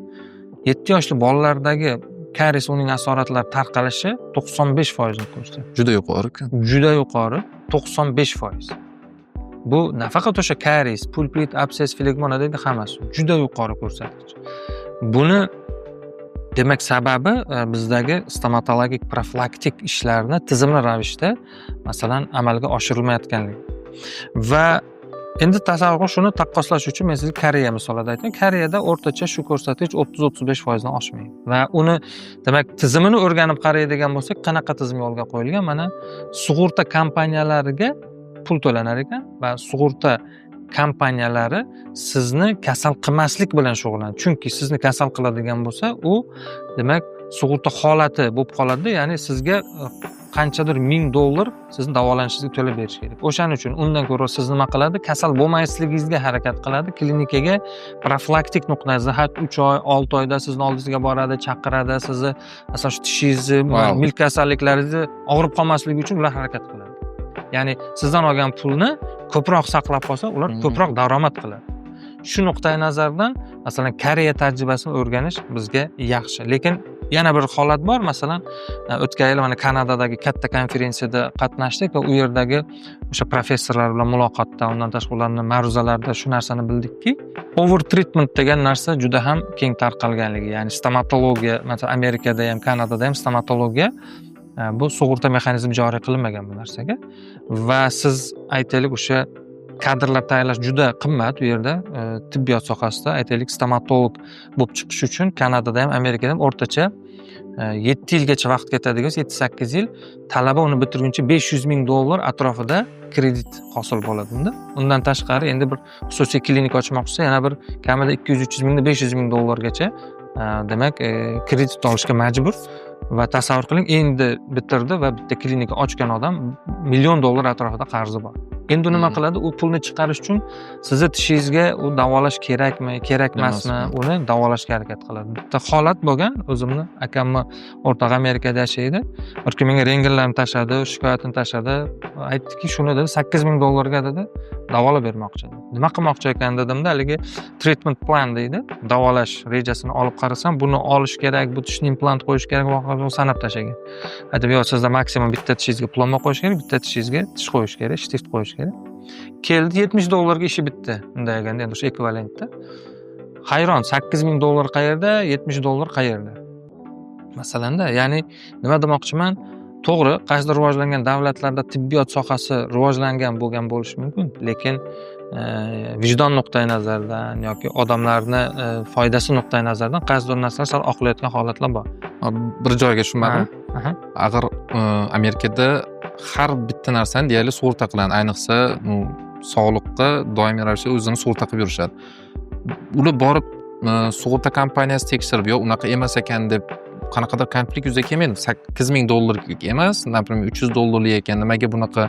S2: 7 yoshli bolalardagi karies uning asoratlari tarqalishi 95% ni ko'rsatadi.
S1: Juda yuqori-ku.
S2: Juda yuqori, 95%. Bu nafaqat o'sha karies, pulpit, absses, flegmona deydi hammasi. Juda yuqori ko'rsatkich. Buni demak sababi bizdagi stomatologik profilaktik ishlarni tizimli ravishda masalan amalga oshirilmayotganligi. Va endi tasavvur shuni taqqoslash uchun men sizga Koreya misolida aytaman. Koreyada o'rtacha shu ko'rsatkich 30-35% dan oshmaydi. Va uni demak tizimini o'rganib qaraydigan bo'lsak, qanaqa tizim yo'lga qo'yilgan? Mana sug'urta kompaniyalariga pul to'lanar ekan va sug'urta kompaniyalari sizni kasal qilmaslik bilan shug'ullanadi. Chunki sizni kasal qiladigan bo'lsa, u demak sug'urta holati bo'lib qoladi, ya'ni sizga qanchadir $1000 sizni davolanishingizga to'lab berish kerak. O'shaning uchun undan ko'ra siz nima qiladi? Kasal bo'lmasligingizga harakat qiladi. Klinikaga profilaktik nuqtasidan har 3 oy, 6 oyda sizni oldingizga boradi, chaqiradi, sizni masalan shu tishingizni, milk kasalliklaringizni og'rib qolmasligi uchun ular harakat qiladi. Ya'ni sizdan olgan pulni ko'proq saqlab qolsa, ular ko'proq daromad qiladi. Shu nuqtai nazardan masalan Koreya tajribasini o'rganish bizga yaxshi. Lekin yana bir holat bor, masalan o'tgan yil mana Kanadadagi katta konferensiyada qatnashdik va u yerdagi o'sha professorlar bilan muloqotda, undan tashqari ularning ma'ruzalarida shu narsani bildikki, over treatment degan narsa juda ham keng tarqalganligi, ya'ni stomatologiya, masalan Amerikada ham, Kanadada ham stomatologiya bu sug'urta mexanizmi joriy qilinmagan bu narsaga va siz aytaylik o'sha kadrlar tayyorlash juda qimmat u yerda tibbiyot sohasida aytaylik stomatolog bo'lib chiqish uchun Kanadada ham Amerikada ham o'rtacha 7 yilgacha vaqt ketadigan, 7-8 yil talaba uni bitirguncha $500,000 atrofida kredit hosil bo'ladi unda. Undan tashqari endi bir xususiy klinika ochmoqchisa yana bir kamida 200-300 mingdan $500,000 gacha demak kredit olishga majbur. Va tasavvur qiling, endi bitirdi va bitta klinika ochgan odam $1,000,000 atrofida qarzi bor. Endi nima qiladi? U pulni chiqarish uchun sizni tishingizga u davolash kerakmi, kerak emasmi, uni davolashga harakat qiladi. Bitta holat bo'lgan, o'zimni akamni o'rtoq Amerikada yashaydi. Bir kun menga rentgenlarni tashadi, shikoyatini tashadi. Aytdiki, shuni dedi $8,000 ga dedi davolab bermoqchi. Nima qilmoqchi ekan dedimda, haligi treatment plan deydi. Davolash rejasini olib qarasam, buni olish kerak, bu tishni implant qo'yish kerak, va sanab tashlagan. Aytib, "Yo'q, sizda maksimum bitta tishingizga plomba qo'yish kerak, bitta tishingizga tish qo'yish kerak, shtift qo'yish kerak." Keldi $70 ga ishi bitdi. Bunday deganda endi o'sha ekvivalentda. Hayron, $8,000 qayerda, $70 qayerda? Masalanda, ya'ni nima demoqchiman? To'g'ri, qaysidir rivojlangan davlatlarda tibbiyot sohasi rivojlangan bo'lgan bo'lishi mumkin, lekin vijdon nuqtai nazaridan yoki odamlarni foydasi nuqtai nazaridan qaysidir narsalar sal oqlayotgan holatlar bor.
S1: Bir joyga tushunmadim. Agar Amerikada har bitta narsani deyarli sug'urta qiladi, ayniqsa sog'liqqa doimiy ravishda o'zini sug'urta qilib yurishadi. Ular borib sug'urta kompaniyasi tekshirib, yo'q, unaqa emas ekan deb qanaqadir konflikt yuzaga kelmaydi. $8,000 emas, например, $300 ekan, nimaga bunaqa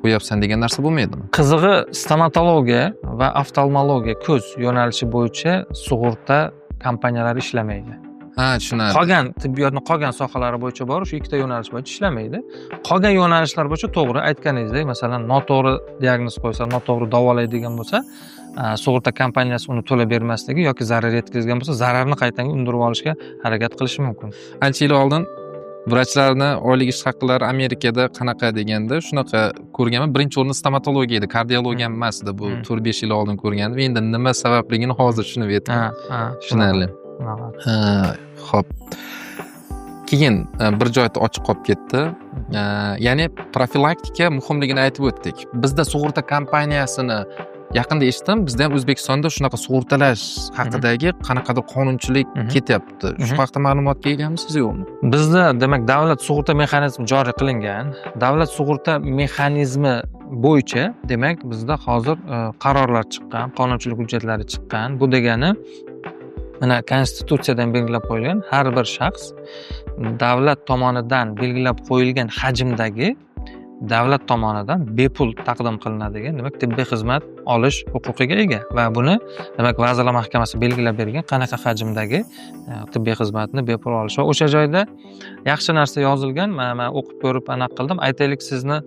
S1: qo'yapsan degan narsa bo'lmaydimi?
S2: Qizig'i stomatologiya va oftalmologiya ko'z yo'nalishi bo'yicha sug'urta kompaniyalari ishlamaydi.
S1: Ha, tushunarli.
S2: Qolgan tibbiyotning qolgan sohalari bo'yicha bor, shu ikkita yo'nalish bo'yicha ishlamaydi. Qolgan yo'nalishlar bo'yicha to'g'ri aytganingizdek, masalan, noto'g'ri diagnoz qo'ysa, noto'g'ri davolaydigan bo'lsa, sug'urta kompaniyasi uni to'lab bermasligi yoki zarar yetkazgan bo'lsa, zararni qaytanga undirib olishga harakat qilishi mumkin.
S1: Ancha yil oldin vrachlarni oylik ish haqlari Amerikada qanaqa deganda shunaqa ko'rganman. Birinchi o'rinda stomatologiya edi, kardiologiya emas edi. Bu 4-5 yil oldin ko'rgandim. Endi nima sababligini hozir tushunib yetdim. Tushunarli. Xo'p. Keyin bir joyda ochiq qolib ketdi. Ya'ni profilaktika muhimligini aytib o'tdik. Bizda sug'urta kompaniyasini yaqinda eshitdim, bizda ham O'zbekistonda shunaqa sug'urtalash haqidagi qanaqadir qonunchilik ketyapti. Shu haqda ma'lumotga egamisiz yo'qmi?
S2: Bizda demak davlat sug'urta mexanizmi joriy qilingan. Davlat sug'urta mexanizmi bo'yicha demak bizda hozir qarorlar chiqqan, qonunchilik hujjatlari chiqqan. Bu degani mana konstitutsiyadan belgilab qo'yilgan har bir shaxs davlat tomonidan belgilab qo'yilgan hajmdagi davlat tomonidan bepul taqdim qilinadigan demak tibbiy xizmat olish huquqiga ega va buni demak Vazirlar Mahkamasi belgilab bergan qanaqa hajmdagi tibbiy xizmatni bepul olish va o'sha joyda yaxshi narsa yozilgan. Men o'qib ko'rib aniq qildim. Aytaylik sizni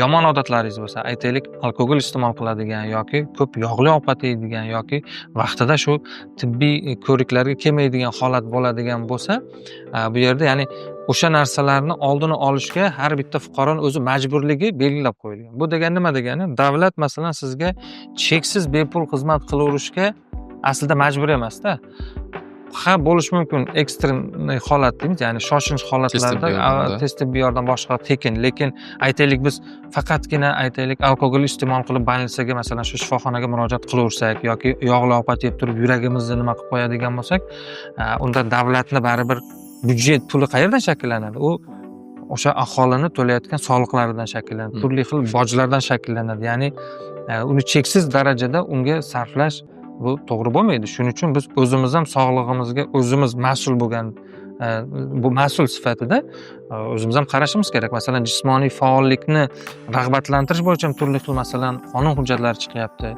S2: yomon odatlaringiz bo'lsa, aytaylik alkogol iste'mol qiladigan yoki ko'p yog'li ovqat yeydigan yoki vaqtida shu tibbiy ko'riklarga kelmaydigan holat bo'ladigan bo'lsa, bu yerda ya'ni o'sha narsalarni oldini olishga har bitta fuqaroning o'zi majburligi belgilab qo'yilgan. Bu degani nima degani? Davlat masalan sizga cheksiz bepul xizmat qilaverishga aslida majbur emas-da. Ha, bo'lishi mumkin ekstrem holat deymiz, ya'ni shoshilinch holatlarda tez tibbiy yordam boshqa tekin, lekin aytaylik biz faqatgina aytaylik alkogol iste'mol qilib больницаga masalan shu shifoxonaga murojaat qilaversak yoki yog'li ovqat yeb turib yuragimizni nima qilib qo'yadigan bo'lsak, unda davlatni baribir byudjet puli qayerdan shakllanadi? U o'sha aholini to'layotgan soliqlaridan shakllanadi, turli xil bojlardan shakllanadi. Ya'ni uni cheksiz darajada unga sarflash bu to'g'ri bo'lmaydi. Shuning uchun biz o'zimiz ham sog'lig'imizga o'zimiz mas'ul bo'lgan bu mas'ul sifatida o'zimiz ham qarashimiz kerak. Masalan, jismoniy faollikni rag'batlantirish bo'yicha ham turli xil masalan qonun hujjatlari chiqyapti.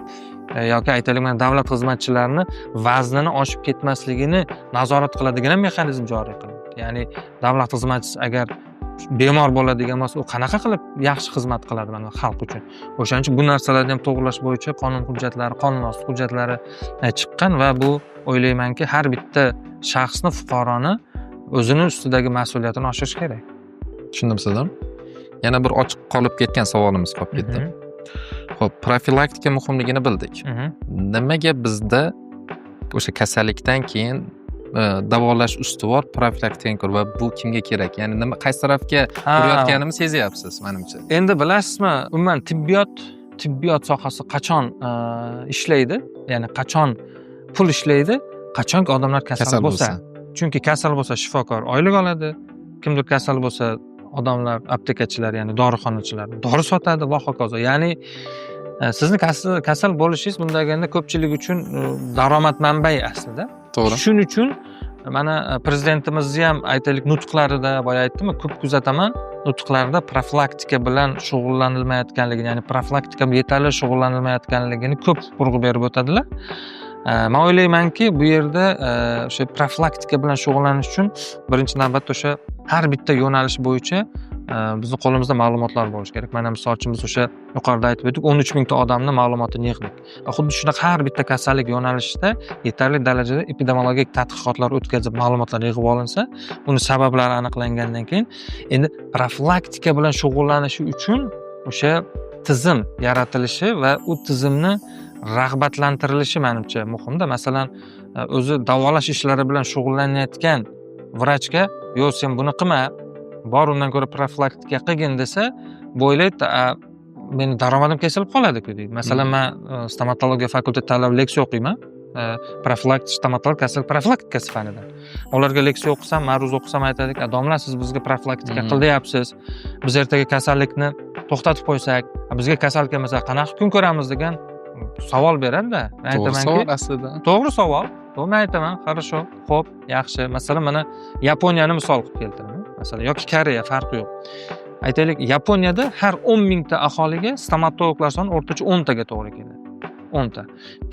S2: Yoki aytaylik mana davlat xizmatchilarini vaznini oshib ketmasligini nazorat qiladigan ham mexanizm joriy qilindi. Ya'ni davlat xizmatchisi agar bemor bo'ladigan bo'lsa, u qanaqa qilib yaxshi xizmat qiladi mana xalq uchun. O'shaning uchun bu narsalarni ham to'g'irlash bo'yicha qonun hujjatlari, qonunosti hujjatlari chiqqan va bu o'ylaymanki har bitta shaxsni, fuqaroni o'zini ustidagi mas'uliyatini oshirish kerak.
S1: Tushundim sizdan. Yana bir ochiq qolib ketgan savolimiz qolib ketdi. Xo'p, profilaktika muhimligini bildik. Nimaga bizda o'sha kasallikdan keyin davolash ustuvor profilaktika va bu kimga kerak? Ya'ni nima qaysi tarafga borayotganimizni sezyapsiz menimcha.
S2: Endi bilasizmi, umuman tibbiyot sohasi qachon ishlaydi? Ya'ni qachon pul ishlaydi? Qachonki odamlar kasal bo'lsa. Chunki kasal bo'lsa shifokor oylik oladi, kimdir kasal bo'lsa odamlar aptekachilar, ya'ni dorixonachilar dori sotadi va hokazo. Ya'ni sizni kasal bo'lishingiz bundaganda ko'pchilik uchun daromad manbai aslida.
S1: To'g'ri.
S2: Shuning uchun mana prezidentimizni ham aytaylik nutqlarida boya aytdimmi, ko'p kuzataman, nutqlarida profilaktika bilan shug'ullanilmayotganligini, ya'ni profilaktika yetarli shug'ullanilmayotganligini ko'p urg'u berib o'tadilar. Men o'ylaymanki, bu yerda o'sha profilaktika bilan shug'ullanish uchun birinchi navbatda o'sha har bitta yo'nalish bo'yicha bizning qo'limizda ma'lumotlar bo'lishi kerak. Mana misol uchun biz o'sha yuqorida aytib o'tdik, 13 mingta odamning ma'lumotini yig'dik. Xuddi shunaqa har bitta kasallik yo'nalishida yetarli darajada epidemiologik tadqiqotlar o'tkazib, ma'lumotlar yig'ib olinsa, uni sabablari aniqlangandan keyin endi profilaktika bilan shug'ullanishi uchun o'sha tizim yaratilishi va u tizimni rag'batlantirilishi menimcha muhimda. Masalan, o'zi davolash ishlari bilan shug'ullanayotgan vrachga, "Yo'q, sen buni qilma, bor undan ko'ra profilaktika qilgin" desa, bo'ylaydi, meni daromadim kesilib qoladi-ku deydi. Masalan, men stomatologiya fakulteti talab leksiya o'qiyman. Profilaktik stomatolog profilaktikasi fanidan. Ularga leksiya o'qisam, ma'ruz o'qisam aytadiki, "Domla, siz bizga profilaktika qil deyapsiz. Biz ertaga kasallikni to'xtatib qo'ysak, bizga kasal kelmasa qanaqa kun ko'ramiz" degan savol beradi-da. Men aytamanki,
S1: savol aslida.
S2: To'g'ri savol. Men aytaman, "Хорошо, xo'p, yaxshi." Masalan, mana Yaponiyani misol qilib keltiraman. Masalan, yoki Koreya, farqi yo'q. Aytaylik, Yaponiyada har 10 mingta aholiga stomatologlar soni o'rtacha 10 taga to'g'ri keladi. 10 ta.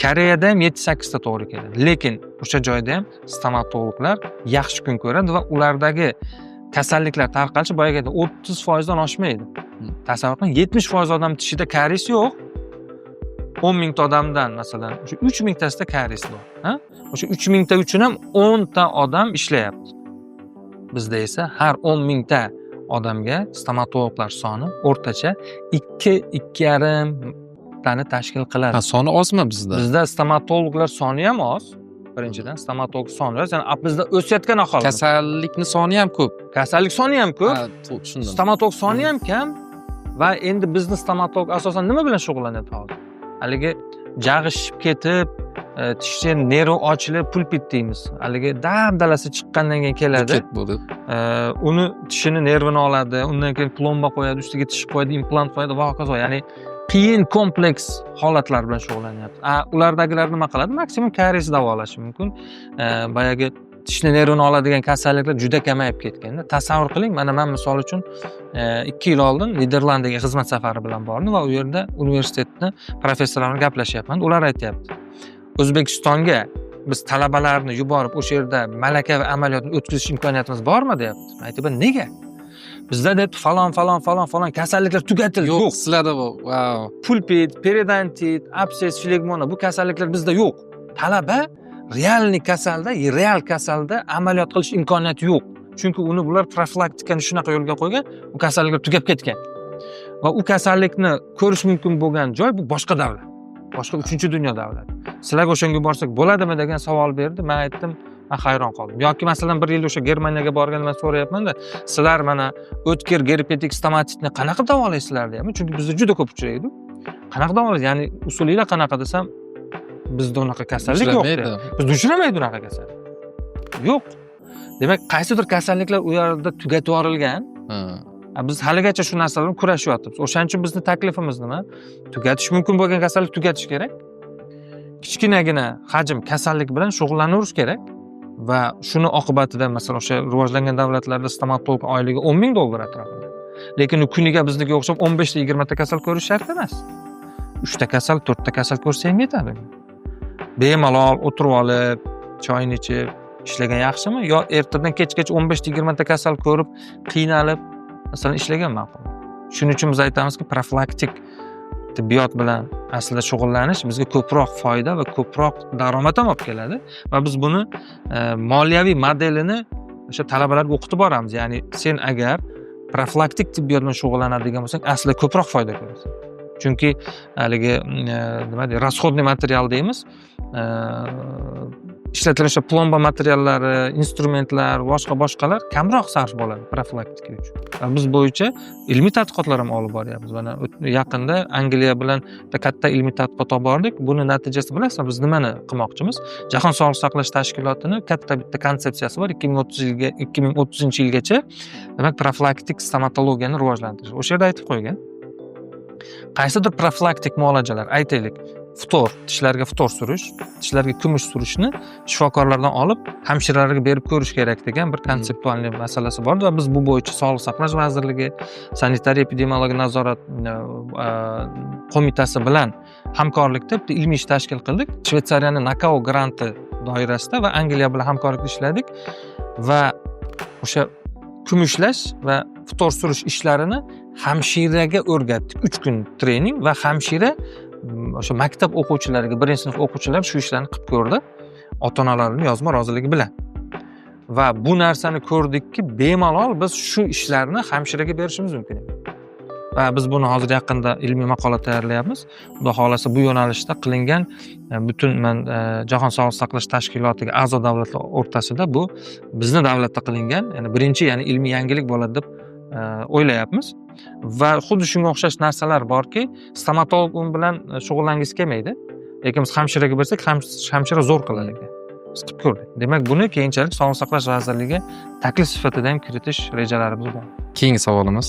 S2: Koreyada ham 7-8 ta to'g'ri keladi. Lekin o'sha joyda ham stomatologlar yaxshi kun ko'radi va ulardagi kasalliklar tarqalishi boyaga 30% dan oshmaydi. Tasavvur qiling, 70% odam tishida karies yo'q. 10 mingta odamdan masalan, o'sha 3 mingtasida karies bor, ha? O'sha 3 mingta uchun ham 10 ta odam ishlayapti. Bizda esa har 10 mingta odamga stomatologlar soni o'rtacha 2-2,5 tani tashkil qiladi.
S1: Ha, soni ozmi bizda?
S2: Bizda stomatologlar soni ham oz. Birinchidan stomatolog soni oz, ya'ni bizda o'sayotgan aholi.
S1: Kasallikni soni ham ko'p.
S2: Kasallik soni ham ko'p.
S1: Ha, tushundim.
S2: Stomatolog soni ham kam va endi bizni stomatolog asosan nima bilan shug'ullanyapti hozir? Haligi jag'i shishib ketib, tishni nerv ochilib, pulpit deymiz. Haligi dabdalasi chiqqandan keyin keladi.
S1: bo'ldi.
S2: Uni tishini nervini oladi, undan keyin plomba qo'yadi, ustiga tish qo'yadi, implant qo'yadi va hokazo. Ya'ni qiyin kompleks holatlar bilan shug'ullanyapti. Ulardagilar nima qiladi? Maksimum karies davolashi mumkin. Boyagi tishni nervini oladigan kasalliklar juda kamayib ketganda. Tasavvur qiling, mana men misol uchun 2 yil oldin Niderlandiyaga xizmat safari bilan bordim va u yerda universitetni professorlar bilan gaplashyapman. Ular aytayapti: O'zbekistonga biz talabalarni yuborib o'sha yerda malaka va amaliyotni o'tkazish imkoniyatimiz bormi deyapti. Aytaman, nega? Bizda deb falon kasalliklar tugatildi.
S1: Yo'q, sizlarda bu. Wow.
S2: Pulpit, periodontit, absses, flegmona bu kasalliklar bizda yo'q. Talaba real kasalda amaliyot qilish imkoniyati yo'q. Chunki uni bular profilaktikani shunaqa yo'lga qo'ygan, u kasalliklar tugab ketgan. Va u kasallikni ko'rish mumkin bo'lgan joy bu boshqa davlat. Boshqa 3-dunyo davlati. Sizlarga o'shanga borsak bo'ladimi degan savol berdi. Men aytdim, men hayron qoldim. Yoki masalan 1 yil o'sha Germaniyaga borganda men so'rayapman-da, sizlar mana o'tkir geripetik stomatitni qanaqa davolaysizlar deyapman. Chunki bizda juda ko'p uchraydi. Qanaqa davolaysiz? Ya'ni usulinglar qanaqa desam, bizda unaqa kasallik yo'q deydi. Bizda uchramaydi unaqa kasallik. Yo'q. Demak, qaysidir kasalliklar u yerda tugatib yuborilgan. Biz haligacha shu narsalarni kurashyapmiz. O'shaning uchun bizning taklifimiz nima? Tugatish mumkin bo'lgan kasallik tugatish kerak. Kichkinagina hajm kasallik bilan shug'ullanaverish kerak va shuni oqibatida masalan o'sha rivojlangan davlatlarda stomatolog oyligi $10,000 atrofida. Lekin u kuniga bizga o'xshab 15 ta 20 ta kasal ko'rish shart emas. 3 ta kasal, 4 ta kasal ko'rsa ham yetadi. Bemalol o'tirib olib, choyni ichib ishlagan yaxshimi yo ertadan kechgacha 15 ta 20 ta kasal ko'rib, qiynalib masalan ishlagan ma'qul. Shuning uchun biz aytamizki, profilaktik tibbiyot bilan aslida shug'ullanish bizga ko'proq foyda va ko'proq daromad ham olib keladi va biz buni moliyaviy modelini o'sha talabalarga o'qitib boramiz. Ya'ni sen agar profilaktik tibbiyot bilan shug'ullanadigan bo'lsang, aslida ko'proq foyda ko'rasan. Chunki haligi nima deydi, расходный material deymiz. Ishlatilgan plomba materiallari, instrumentlar, boshqalar kamroq sarf bo'ladi profilaktika uchun. Va biz bo'yicha ilmiy tadqiqotlar ham olib boryapmiz. Mana yaqinda Angliya bilan katta ilmiy tadqiqot olib bordik. Buni natijasi bilasizmi, biz nimani qilmoqchimiz? Jahon sog'liqni saqlash tashkilotining katta bitta konsepsiyasi bor. 2030-yilgacha demak profilaktik stomatologiyani rivojlantirish. O'sha yerda aytib qo'ygan. Qaysidir profilaktik muolajalar, aytaylik, tishlarga futor surish, tishlarga kumush surishni shifokorlardan olib, hamshiralarga berib ko'rish kerak degan bir konseptual masalasi bor va biz bu bo'yicha Sog'liqni saqlash vazirligi, sanitariya epidemiologiya nazorat qo'mitasi bilan hamkorlikda bitta ilmiy ish tashkil qildik. Shveysariyaning Nakao granti doirasida va Angliya bilan hamkorlikda ishladik va o'sha kumushlash va futor surish ishlarini hamshiraga o'rgatdik. 3 kun trening va hamshira o'sha maktab o'quvchilariga, 1-sinf o'quvchilar shu ishlarni qilib ko'rdi, ota-onalarining yozma roziligi bilan. Va bu narsani ko'rdikki, bemalol biz shu ishlarni hamshiraga berishimiz mumkin edi. Va biz buni hozir yaqinda ilmiy maqola tayyorlayapmiz. Xudo xolasa bu yo'nalishda qilingan butun Jahon sog'liqni saqlash tashkilotiga a'zo davlatlar o'rtasida bu bizni davlatda qilingan, ya'ni birinchi, ya'ni ilmiy yangilik bo'ladi deb o'ylayapmiz. Va xuddi shunga o'xshash narsalar borki, stomatolog bilan shug'ullangiz kelmaydi. Lekin biz hamshiraga bersak, hamshira zo'r qiladi ekan. Biz qilib ko'rdik. Demak, buni keyinchalik Sog'liqni saqlash vazirligiga taklif sifatida ham kiritish rejalarimiz bor.
S1: Keyingi savolimiz: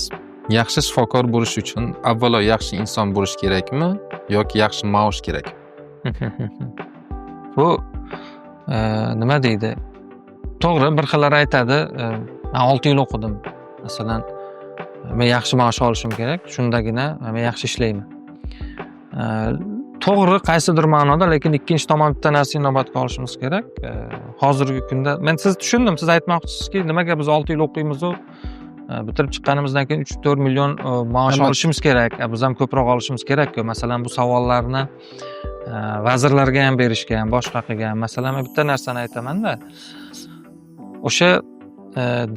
S1: yaxshi shifokor bo'lish uchun avvalo yaxshi inson bo'lish kerakmi yoki yaxshi maosh kerak?
S2: Bu nima deydi? To'g'ri, bir xillar aytadi, men 6 yil o'qidim. Masalan, men yaxshi maosh olishim kerak, shundagina men yaxshi ishlayman. To'g'ri, qaysidir ma'noda, lekin ikkinchi tomon bitta narsani inobatga olishimiz kerak. Hozirgi kunda men siz tushundim, siz aytmoqchisizki, nimaga biz 6 yil o'qiymiz-u, bitirib chiqqanimizdan keyin 3-4 million maosh olishimiz kerak. Biz ham ko'proq olishimiz kerak-ku. Masalan, bu savollarni vazirlarga ham berishga ham, boshqaga ham. Masalan, men bitta narsani aytaman-da. O'sha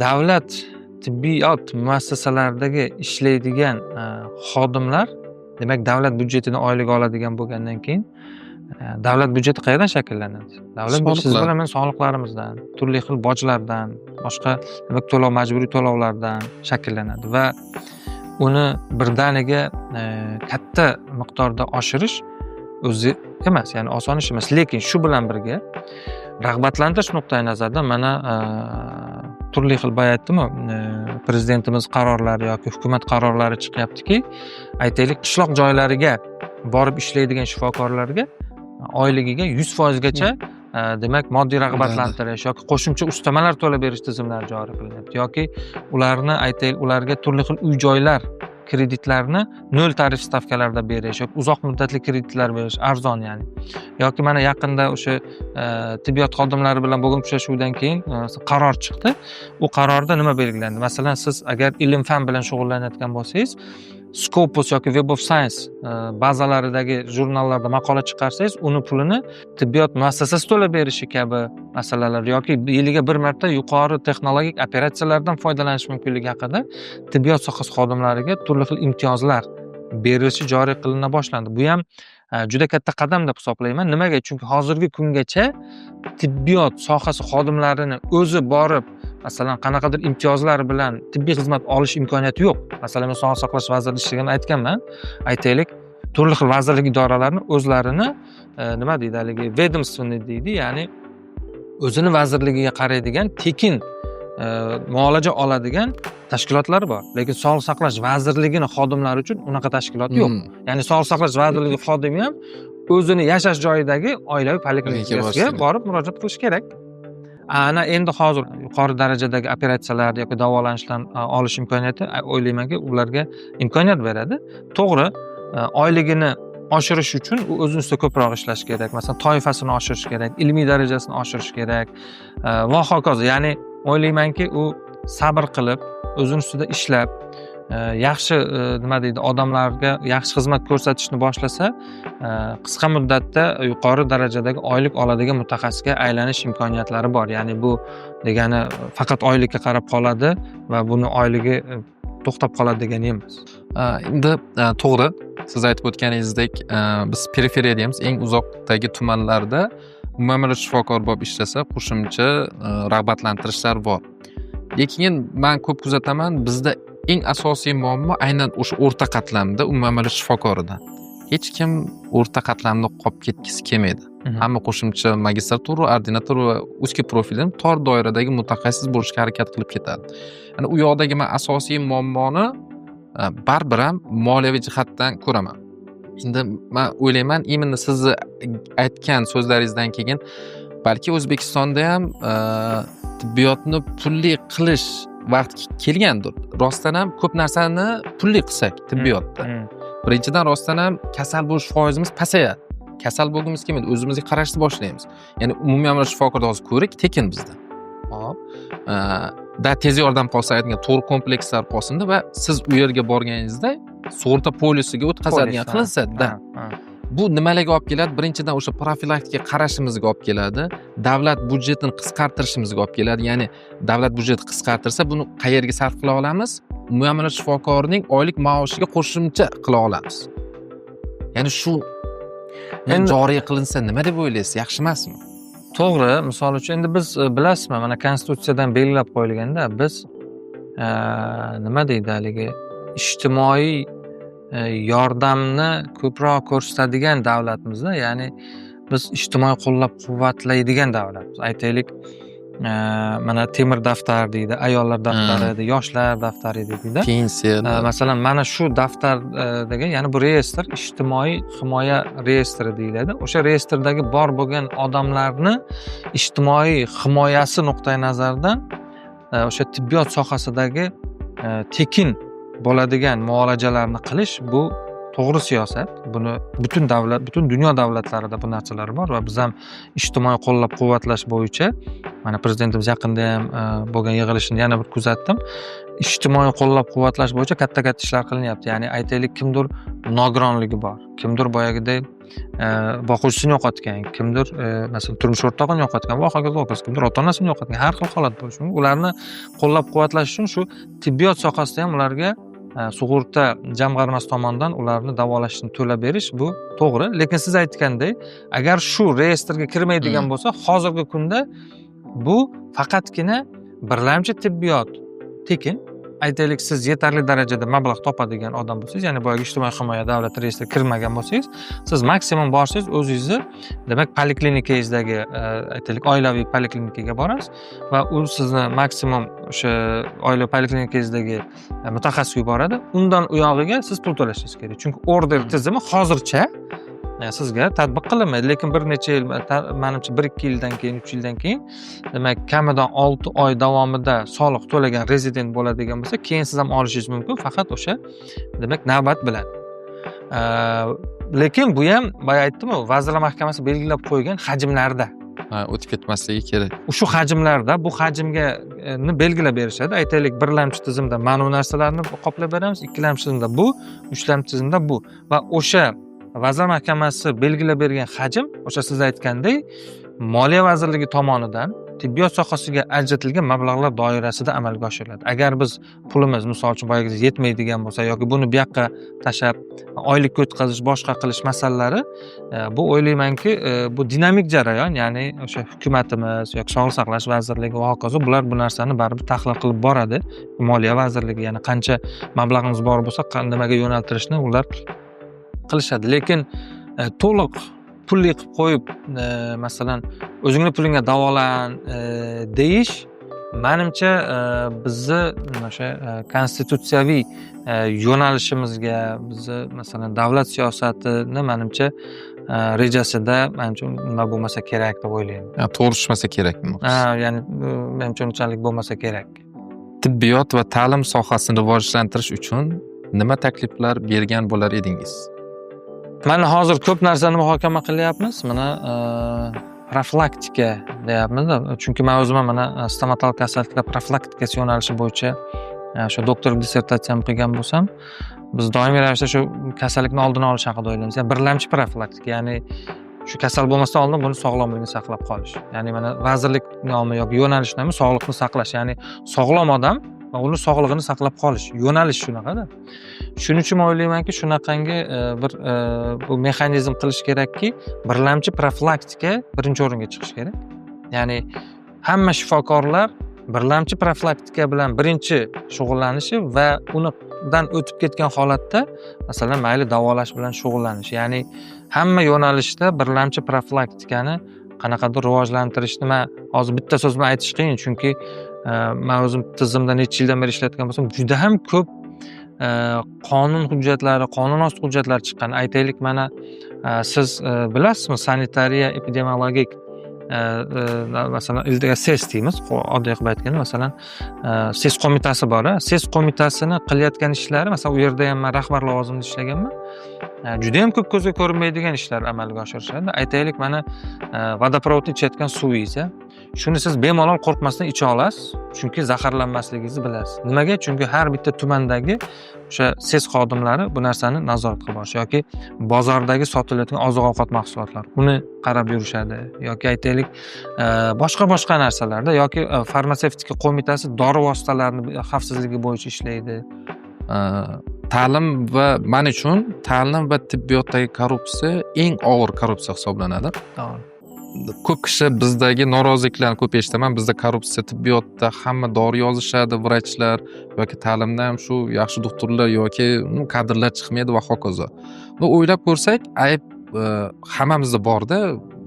S2: davlat tibbiyot muassasalaridagi ishlaydigan xodimlar, demak, davlat byudjetidan oylik oladigan bo'lgandan keyin davlat byudjeti qayerdan shakllanadi? Davlat byudjeti siz bilan men soliqlarimizdan, turli xil bojlardan, boshqa demak to'lov, majburiy to'lovlardan shakllanadi va uni birdaniga katta miqdorda oshirish o'zi emas, ya'ni oson ish emas. Lekin shu bilan birga rag'batlantirish nuqtai nazaridan mana turli xil boya aytdim-ku, prezidentimiz qarorlari yoki hukumat qarorlari chiqyaptiki, aytaylik, qishloq joylariga borib ishlaydigan shifokorlarga oyligiga 100% gacha demak moddiy rag'batlantirish yoki qo'shimcha ustamalar to'lab berish tizimlari joriy qilinyapti yoki ularni aytaylik, ularga turli xil uy-joylar kreditlarni 0 tarif stavkalarida berish yoki uzoq muddatli kreditlar berish, arzon ya'ni. Yoki mana yaqinda o'sha tibbiyot xodimlari bilan bo'lgan uchrashuvdan keyin qaror chiqdi. U qarorda nima belgilandi? Masalan, siz agar ilm-fan bilan shug'ullanayotgan bo'lsangiz, Scopus yoki Web of Science bazalaridagi jurnallarda maqola chiqarsangiz, uni pulini tibbiyot muassasasi to'lab berishi kabi masalalar yoki yiliga bir marta yuqori texnologik operatsiyalardan foydalanish mumkinligi haqida tibbiyot sohasi xodimlariga turli xil imtiyozlar berilishi joriy qilina boshlandi. Bu ham juda katta qadam deb hisoblayman. Nimaga? Chunki hozirgi kungacha tibbiyot sohasi xodimlarini o'zi borib, masalan, qanaqadir imtiyozlar bilan tibbiy xizmat olish imkoniyati yo'q. Masalan, men Sog'liqni saqlash vazirligi ishlaganini aytganman. Aytaylik, turli xil vazirlik idoralarini o'zlarini nima deydi, haligi vedomstveniy deydi, ya'ni o'zini vazirligiga qaraydigan tekin muolaja oladigan tashkilotlar bor. Lekin Sog'liqni saqlash vazirligini xodimlari uchun unaqa tashkilot yo'q. Ya'ni Sog'liqni saqlash vazirligi xodimi ham o'zini yashash joyidagi oilaviy poliklinikasiga borib murojaat qilish kerak. Ana endi hozir yuqori darajadagi operatsiyalar yoki davolanishdan olish imkoniyati, o'ylaymanki, ularga imkoniyat beradi. To'g'ri, oyligini oshirish uchun u o'zini ustida ko'proq ishlash kerak. Masalan, toifasini oshirish kerak, ilmiy darajasini oshirish kerak va hokazo. Ya'ni o'ylaymanki, u sabr qilib, o'zini ustida ishlab, yaxshi nima deydi, odamlarga yaxshi xizmat ko'rsatishni boshlasa, qisqa muddatda yuqori darajadagi oylik oladigan mutaxassisga aylanish imkoniyatlari bor. Ya'ni bu degani faqat oylikka qarab qoladi va buni oyligi to'xtab qoladi degani emas.
S1: Endi to'g'ri, siz aytib o'tganingizdek, biz periferiya deymiz, eng uzoqdagi tumanlarda umuman shifokor bo'lib ishlasa, qo'shimcha rag'batlantirishlar bor. Lekin men ko'p kuzataman, bizda eng asosiy muammo aynan o'sha o'rta qatlamda umuman shifokorida. Hech kim o'rta qatlamda qolib ketgisi kelmaydi. Hamma qo'shimcha magistratura, ordinatura va ustki profildan tor doiradagi mutaxassis bo'lishga harakat qilib ketadi. Ya'ni u yoqdagi men asosiy muammoni baribir ham moliyaviy jihatdan ko'raman. Endi men o'ylayman, imенно sizni aytgan so'zlaringizdan keyin balki O'zbekistonda ham tibbiyotni pulli qilish vaqti kelgandir. Rostdan ham ko'p narsani pulli qilsak tibbiyotda. Birinchidan rostdan ham kasal bo'lish foizimiz pasayadi. Kasal bo'lgimiz kelmaydi, o'zimizga qarashni boshlaymiz. Ya'ni umumiy shifokorda hozir ko'rik tekin bizda. Hop. Da tez yordam qolsa aytgan to'g'ri komplekslar qolsinda va siz u yerga borganingizda sug'urta polisiga o'tkazadigan qilinsa-da. Bu nimalarga olib keladi? Birinchidan o'sha profilaktika qarashimizga olib keladi. Davlat byudjetini qisqartirishimizga olib keladi. Ya'ni davlat byudjeti qisqartirsa, buni qayerga sarf qila olamiz? Umumiy shifokorining oylik maoshiga qo'shimcha qila olamiz. Ya'ni shu joriy qilinsa nima deb o'ylaysiz? Yaxshi emasmi?
S2: To'g'ri, misol uchun endi biz bilasizmi, mana konstitutsiyadan belgilab qo'yilganda biz nima deydi haligi ijtimoiy yordamni ko'proq ko'rsatadigan davlatmizda, ya'ni biz ijtimoiy qo'llab-quvvatlaydigan davlatmiz. Aytaylik, mana temir daftar deydi, ayollar daftari deydi, yoshlar daftari deydi.
S1: Pensiya.
S2: Masalan, mana shu daftar degan, ya'ni bu reyestr ijtimoiy himoya reyestri deyiladi. O'sha reyestrdagi bor bo'lgan odamlarni ijtimoiy himoyasi nuqtai nazaridan o'sha tibbiyot sohasidagi tekin bo'ladigan muolajalarni qilish bu to'g'ri siyosat. Buni butun dunyo davlatlarida bu narsalar bor va biz ham ijtimoiy qo'llab-quvvatlash bo'yicha mana prezidentimiz yaqinda ham bo'lgan yig'ilishini yana bir kuzatdim. Ijtimoiy qo'llab-quvvatlash bo'yicha katta-katta ishlar qilinyapti. Ya'ni aytaylik, kimdir nogironligi bor, kimdir boyagidek boquvchisini yo'qotgan, kimdir masalan turmush o'rtog'ini yo'qotgan, va hokazo, kimdir ota-onasini yo'qotgan, har xil holat bo'lishi mumkin. Ularni qo'llab-quvvatlash uchun shu tibbiyot sohasida ham ularga sug'urta jamg'armasi tomonidan ularni davolashni to'lab berish bu to'g'ri. Lekin siz aytgandek, agar shu reyestrga kirmaydigan bo'lsa, hozirgi kunda bu faqatgina birlamchi tibbiyot tekin. Aytaylik, siz yetarli darajada mablag' topadigan odam bo'lsangiz, ya'ni boyagi ijtimoiy himoya davlat reyestriga kirmagan bo'lsangiz, siz maksimum borsangiz o'zingizni, demak, poliklinikayizdagi, aytaylik, oilaviy poliklinikaga borasiz va u sizni maksimum o'sha oilaviy poliklinikayizdagi mutaxassis yuboradi. Undan u yog'iga siz pul to'lashingiz kerak. Chunki order tizimi hozircha sizga tatbiq qilinmaydi, lekin bir necha yil, menimcha 1-2 yildan keyin, 3 yildan keyin, demak, kamidan 6 oy davomida soliq to'lagan rezident bo'ladigan bo'lsa, keyin siz ham olishingiz mumkin, faqat o'sha, demak, navbat bilan. Lekin bu ham, boya aytdim-ku, Vazirlar Mahkamasi belgilab qo'ygan hajmlarda.
S1: O'tib ketmasligi kerak.
S2: Shu hajmlarda, bu hajmga belgilab berishadi. Aytaylik, birlamchi tizimda mana bu narsalarni qoplab beramiz, ikkilamchi tizimda bu, uchlamchi tizimda bu va o'sha Vazirlar Mahkamasi belgilab bergan hajm, o'sha siz aytgandek, Moliya vazirligi tomonidan tibbiyot sohasiga ajratilgan mablag'lar doirasida amalga oshiriladi. Agar biz pulimiz, misol uchun, boyagidek yetmaydigan bo'lsa yoki buni bu yoqqa tashlab oylikka o'tkazish, boshqa qilish masalalari, bu o'ylaymanki, bu dinamik jarayon, ya'ni o'sha hukumatimiz yoki Sog'liqni saqlash vazirligi va hokazo bular bu narsani baribir tahlil qilib boradi. Moliya vazirligi, ya'ni qancha mablag'imiz bor bo'lsa, nimaga yo'naltirishni ular qilishadi. Lekin to'liq pulli qilib qo'yib, masalan, o'zingni pulingga davolan deyish, menimcha, bizni o'sha konstitutsiyaviy yo'nalishimizga, bizni masalan davlat siyosatini menimcha rejasida menimcha nima bo'lmasa kerak deb o'ylayman.
S1: To'g'ri tushmasa kerak.
S2: Ya'ni menimcha unchalik bo'lmasa kerak.
S1: Tibbiyot va ta'lim sohasini rivojlantirish uchun nima takliflar bergan bo'lar edingiz?
S2: Mana hozir ko'p narsani muhokama qilyapmiz. Mana profilaktika deyapmiz. Chunki men o'zim mana stomatolog kasalliklar profilaktikasi yo'nalishi bo'yicha shu doktorlik dissertatsiyamni qilgan bo'lsam, biz doimiy ravishda shu kasallikni oldini olish haqida o'ylaymiz. Ya'ni birlamchi profilaktika, ya'ni shu kasal bo'lmasdan oldin buni sog'lomligini saqlab qolish. Ya'ni mana vazirlik nomi yoki yo'nalish nomi sog'liqni saqlash, ya'ni sog'lom odam va uni sog'lig'ini saqlab qolish. Yo'nalish shunaqada. Shuning uchun men o'ylaymanki, shunaqangi bir bu mexanizm qilish kerakki, birlamchi profilaktika birinchi o'ringa chiqishi kerak. Ya'ni hamma shifokorlar birlamchi profilaktika bilan birinchi shug'ullanishi va undan o'tib ketgan holatda, masalan, mayli davolash bilan shug'ullanish. Ya'ni hamma yo'nalishda birlamchi profilaktikani qanaqadir rivojlantirishni men hozir bitta so'z bilan aytish qiyin, chunki men o'zim tizimda necha yildan beri ishlayotgan bo'lsam, juda ham ko'p qonun hujjatlari, qonun osti hujjatlar chiqqan. Aytaylik, mana siz bilasizmi, sanitariya epidemiologik masalan ildiga SES deymiz, oddiy qilib aytganda, masalan, SES qo'mitasi bor. SES qo'mitasini qilayotgan ishlari, masalan, u yerda ham men rahbar lavozimida ishlaganman. Juda ham ko'p ko'zga ko'rinmaydigan ishlar amalga oshirishadi. Aytaylik, mana vodoprovodni ichayotgan suvingiz, shuni siz bemalol qo'rqmasdan icha olasiz, chunki zaharlanmasligingizni bilasiz. Nimaga? Chunki har bitta tumandagi o'sha SES xodimlari bu narsani nazorat qilib borish yoki bozordagi sotilayotgan oziq-ovqat mahsulotlari uni qarab yurishadi yoki aytaylik boshqa narsalarda yoki farmatsevtika qo'mitasi dori vositalarini xavfsizligi bo'yicha ishlaydi.
S1: Ta'lim va men uchun ta'lim va tibbiyotdagi korrupsiya eng og'ir korrupsiya hisoblanadi.
S2: To'g'ri.
S1: Ko'p kishi bizdagi noroziliklarni ko'p eshitaman. Bizda korrupsiya tibbiyotda hamma dori yozishadi, vrachlar yoki ta'limda ham shu yaxshi doktorlar yoki kadrlar chiqmaydi va hokazo. Bu o'ylab ko'rsak, ayb hammamizda bor-da.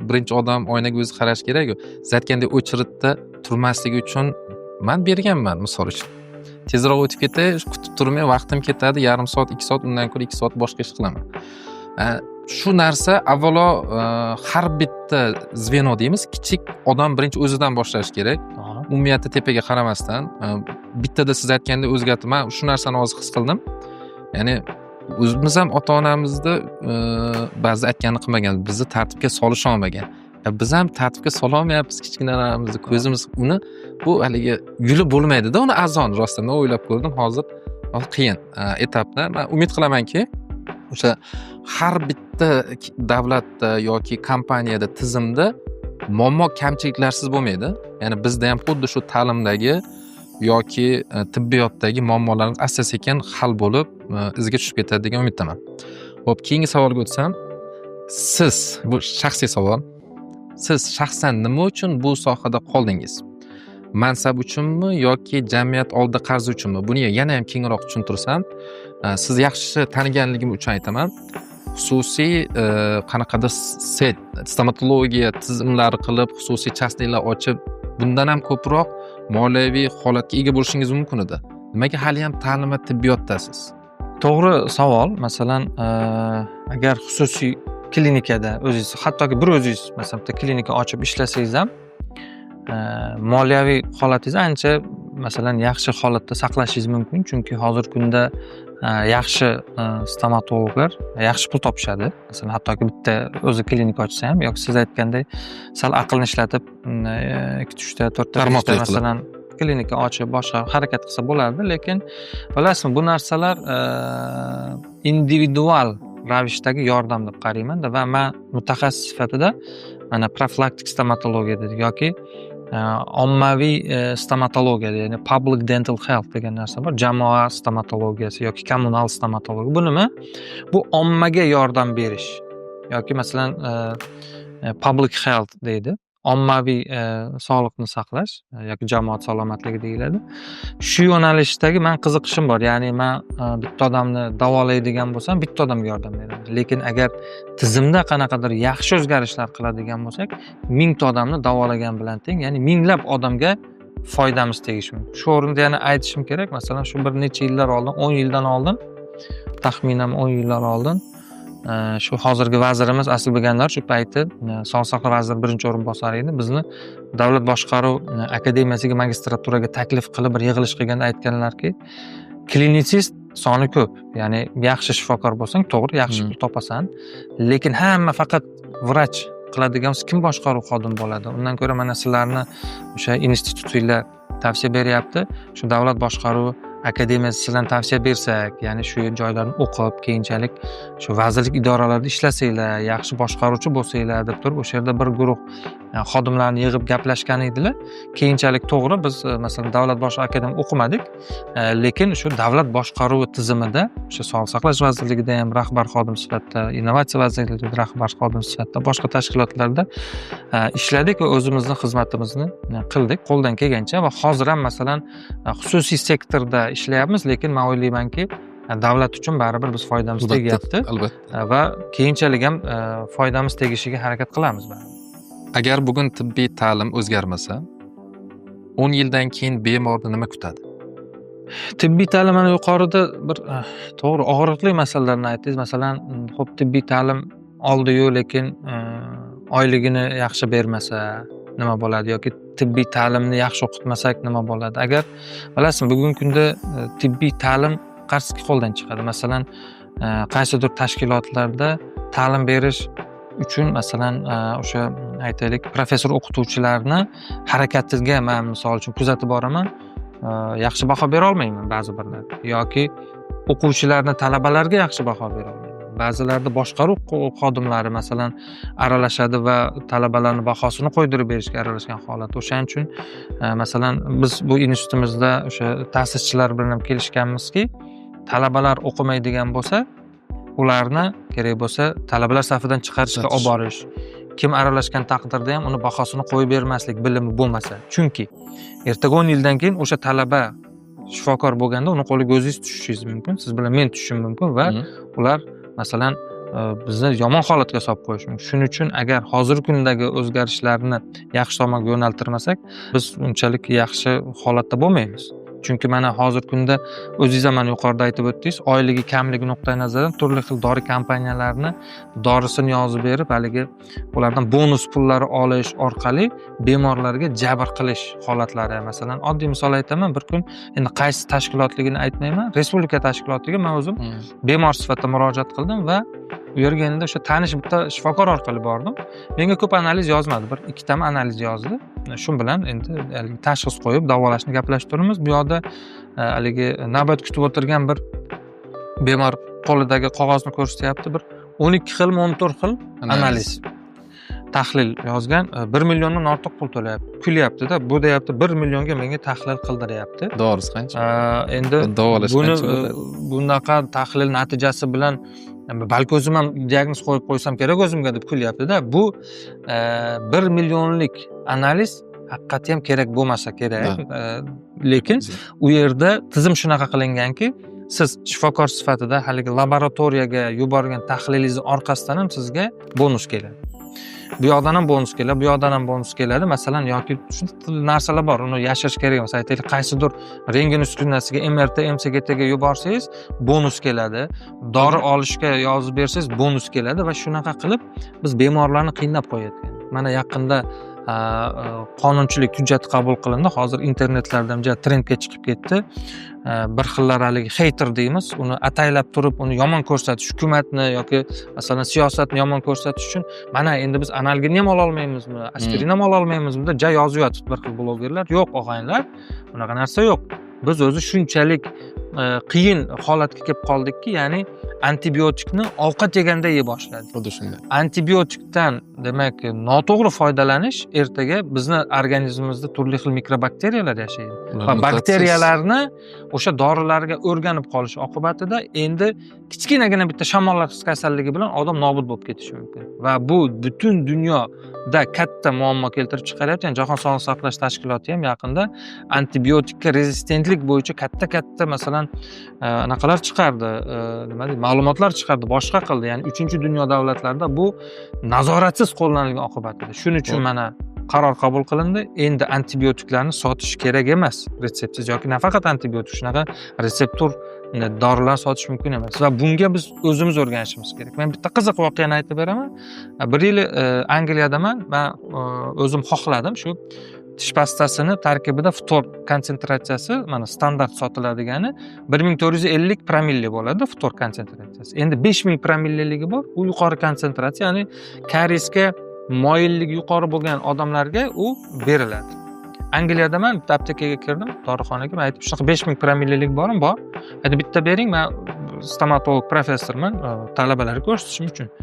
S1: Birinchi odam oynaga o'zi qarash kerak-ku. Siz aytgandek o'chiritda turmasligi uchun men berganman, misol uchun. Tezroq o'tib ketay, kutib turmay vaqtim ketadi, yarim soat, 2 soat, undan ko'ra 2 soat boshqa ish qilaman. Shu narsa avvalo har bitta zveno deymiz, kichik odam birinchi o'zidan boshlash kerak. Umumiyatda tepaga qaramasdan bittada siz aytgandek o'zgardi. Men shu narsani hozir his qildim. Ya'ni o'zimiz ham ota-onamizni ba'zi aytganini qilmagan, bizni tartibga solisha olmagan. Biz ham tartibga sola olmayapmiz kichkinalarimizni, ko'zimiz uni bu haligi yulib bo'lmaydi-da, uni azon rostdan o'ylab ko'rdim. Hozir qiyin etapda. Men umid qilamanki, o'sha har bitta davlatda yoki kompaniyada, tizimda muammo kamchiliklarsiz bo'lmaydi. Ya'ni bizda ham xuddi shu ta'limdagi yoki tibbiyotdagi muammolarimiz asta-sekin hal bo'lib, izga tushib ketadi degan umiddaman. Xo'p, keyingi savolga o'tsam, siz, bu shaxsiy savol, siz shaxsan nima uchun bu sohada qoldingiz? Mansab uchunmi yoki jamiyat oldida qarz uchunmi? Buni yana ham kengroq tushuntirsam, siz yaxshi taniganligim uchun aytaman. Xususiy qanaqadir stomatologiya tizimlari qilib, xususiy частныйlar ochib, bundan ham ko'proq moliyaviy holatga ega bo'lishingiz mumkin edi. Nimaga hali ham ta'lim va tibbiyotdasiz?
S2: To'g'ri savol. Masalan, agar xususiy klinikada o'zingiz, hattoki bir o'zingiz masalan bitta klinika ochib ishlasangiz ham, moliyaviy holatingiz ancha masalan yaxshi holatda saqlashingiz mumkin, chunki hozirgi kunda yaxshi stomatologlar yaxshi pul topishadi. Masalan, hattoki bitta o'zi klinika ochsa ham yoki siz aytgandek sal aqlni ishlatib 2-3 ta 4 ta masalan klinika ochib boshqa harakat qilsa bo'lardi, lekin bilasizmi, bu narsalar individual ravishdagi yordam deb qarayman-da va men mutaxassis sifatida mana profilaktik stomatologiya dedik yoki ommaviy stomatologiya, ya'ni public dental health degan narsa bor. Jamoa stomatologiyasi yoki kommunal stomatologiya. Bu nima? Bu ommaga yordam berish yoki masalan public health deydi. Ommaviy sog'liqni saqlash yoki jamoat salomatligi deyiladi. Shu yo'nalishdagi men qiziqishim bor. Ya'ni men bitta odamni davolaydigan bo'lsam, bitta odamga yordam beraman. Lekin agar tizimda qanaqadir yaxshi o'zgarishlar qiladigan bo'lsak, 1000 ta odamni davolagan bilan teng, ya'ni minglab odamga foydamiz tegishi mumkin. Shu o'rinda yana aytishim kerak, masalan, shu bir necha yillar oldin, 10 yildan oldin, taxminan 10 yillar oldin shu hozirgi vazirimiz asl bilganlar shu payti Sog'liqni saqlash vaziri birinchi o'rinbosari edi. Bizni Davlat boshqaruv akademiyasiga magistraturaga taklif qilib bir yig'ilish qilganda aytganlarki, klinisist soni ko'p. Ya'ni yaxshi shifokor bo'lsang, to'g'ri, yaxshi pul topasan, lekin hamma faqat vrach qiladigan kim boshqaruv xodim bo'ladi? Undan ko'ra mana sizlarni o'sha institutinglar tavsiya beryapti. Shu davlat boshqaruvi akademiyasi sizlarga tavsiya bersak, ya'ni shu joylarni o'qib, keyinchalik shu vazirlik idoralarida ishlasanglar, yaxshi boshqaruvchi bo'lsanglar deb turib, o'sha yerda bir guruh xodimlarni yig'ib gaplashgan edilar. Keyinchalik to'g'ri biz masalan davlat boshqaruv akademiyasida o'qimadik, lekin shu davlat boshqaruvi tizimida, o'sha Sog'liqni saqlash vazirligida ham rahbar xodim sifatida, innovatsiya vazirligida rahbar xodim sifatida, boshqa tashkilotlarda ishladik va o'zimizni xizmatimizni qildik qo'ldan kelgancha va hozir ham masalan xususiy sektorda ishlayapmiz, lekin men o'ylaymanki, davlat uchun baribir biz foydamiz tegyapti.
S1: Albatta.
S2: Va keyinchalik ham foydamiz tegishiga harakat qilamiz baribir.
S1: Agar bugun tibbiy ta'lim o'zgarmasa, 10 yildan keyin bemorni nima kutadi?
S2: Tibbiy ta'lim mana yuqorida bir to'g'ri og'riqli masalalarni aytdingiz. Masalan, xo'p, tibbiy ta'lim oldi-yu, lekin oyligini yaxshi bermasa nima bo'ladi yoki tibbiy ta'limni yaxshi o'qitmasak nima bo'ladi? Agar bilasizmi, bugungi kunda tibbiy ta'lim qarski qo'ldan chiqadi. Masalan, qaysidir tashkilotlarda ta'lim berish uchun masalan o'sha aytaylik professor o'qituvchilarni harakatiga men misol uchun kuzatib boraman, yaxshi baho bera olmayman ba'zi birlar yoki o'quvchilarni talabalarga yaxshi baho bera olmayman. Ba'zilarda boshqaruv xodimlari masalan aralashadi va talabalarning bahosini qo'ydirib berishga aralashgan holat. O'shaning uchun masalan biz bu institutimizda o'sha ta'sischilar bilan ham kelishganmizki, talabalar o'qimaydigan bo'lsa, ularni kerak bo'lsa talabalar safidan chiqarishga olib borish. Kim aralashgan taqdirda ham uni bahosini qo'yib bermaslik, bilimi bo'lmasa. Chunki ertaga 10 yildan keyin o'sha talaba shifokor bo'lganda uni qo'liga o'zingiz tushishingiz mumkin, siz bilan men tushishim mumkin va ular masalan bizni yomon holatga solib qo'yishi mumkin. Shuning uchun agar hozirgi kundagi o'zgarishlarni yaxshi tomonga yo'naltirmasak, biz unchalik yaxshi holatda bo'lmaymiz. Chunki mana hozirgi kunda o'zingiz ham mana yuqorida aytib o'tdingiz, oyligi kamligi nuqtai nazaridan turli xil dori kompaniyalarini dorisini yozib berib, haligi ulardan bonus pullari olish orqali bemorlarga jabr qilish holatlari. Masalan, oddiy misol aytaman, bir kun endi qaysi tashkilotligini aytmayman, respublika tashkilotiga men o'zim bemor sifatida murojaat qildim va u yerga endi o'sha tanish bitta shifokor orqali bordim. Menga ko'p analiz yozmadi, bir ikkitami analiz yozdi. Shu bilan endi tashxis qo'yib davolashni gaplashib turibmiz. Bu yoqda haligi navbat kutib o'tirgan bir bemor qo'lidagi qog'ozni ko'rsatyapti, bir 12 xil, 14 xil analiz, tahlil yozgan, 1 milliondan ortiq pul to'layapti. Kulyapti-da, bu deyapti 1 millionga menga tahlil qildiryapti.
S1: Dorisi qancha?
S2: Endi
S1: Davolash
S2: buni
S1: qancha bo'ladi?
S2: bunaqa tahlil natijasi bilan balki o'zim ham diagnoz qo'yib qo'ysam kerak o'zimga deb kulyapti-da. Bu 1 millionlik analiz haqiqatda ham kerak bo'lmasa kerak. Lekin u yerda tizim shunaqa qilinganki, siz shifokor sifatida haligi laboratoriyaga yuborgan tahlilingiz orqasidan ham sizga bonus keladi. Bu yoqdan ham bonus keladi, bu yoqdan ham bonus keladi. Masalan, yoki shunday narsalar bor, uni yashirish kerak emas. Aytaylik, qaysidir rentgen uskunasiga, MRT, MCGTga yuborsangiz bonus keladi. Dori olishga yozib bersangiz bonus keladi va shunaqa qilib biz bemorlarni qiynab qo'yayotgan. Mana yaqinda qonunchilik hujjati qabul qilindi. Hozir internetlarda ham trendga chiqib ketdi. Bir xillar haligi hater deymiz, uni ataylab turib, uni yomon ko'rsatish, hukumatni yoki masalan siyosatni yomon ko'rsatish uchun mana endi biz analgin ham ola olmaymizmi, aspirin ham ola olmaymizmi deb yozyapti bir xil blogerlar. Yo'q, og'aynilar, bunaqa narsa yo'q. Biz o'zi shunchalik qiyin holatga kelib qoldikki, ya'ni antibiotikni ovqat yeganda yey boshladik.
S1: Xuddi shunday.
S2: Antibiotikdan demak noto'g'ri foydalanish ertaga bizni organizmimizda turli xil mikrobakteriyalar yashaydi. Va bakteriyalarni o'sha dorilarga o'rganib qolish oqibatida endi kichkinagina bitta shamollash kasalligi bilan odam nobud bo'lib ketishi mumkin. Va bu butun dunyoda katta muammo keltirib chiqaryapti. Yani Jahon Sog'liqni saqlash tashkiloti ham yaqinda antibiotikka rezistentlik bo'yicha katta masalan anaqalar chiqardi, nima deydi, ma'lumotlar chiqardi, boshqa qildi. Ya'ni 3-dunyo davlatlarida bu nazoratsiz qo'llanilgan oqibatida. Shuning uchun mana qaror qabul qilindi. Endi antibiotiklarni sotish kerak emas, retseptsiz yoki nafaqat antibiotik, shunaqa retseptor dorilar sotish mumkin emas va bunga biz o'zimiz o'rganishimiz kerak. Men bitta qiziq voqeani aytib beraman. Bir yil Angliyadaman, men o'zim xohladim shu tish pastasini tarkibida ftor konsentratsiyasi mana standart sotiladigani 1450 promille bo'ladi ftor konsentratsiyasi. Endi 5000 promilleligi bor. U yuqori konsentratsiya, ya'ni kariesga moyilligi yuqori bo'lgan odamlarga u beriladi. Angliyada men bitta aptekaga kirdim, dorixonaga. Men aytib, shunaqa 5000 promillelik borim bor. Hadi bitta bering, men stomatolog professorman, talabalarga ko'rsatishim uchun.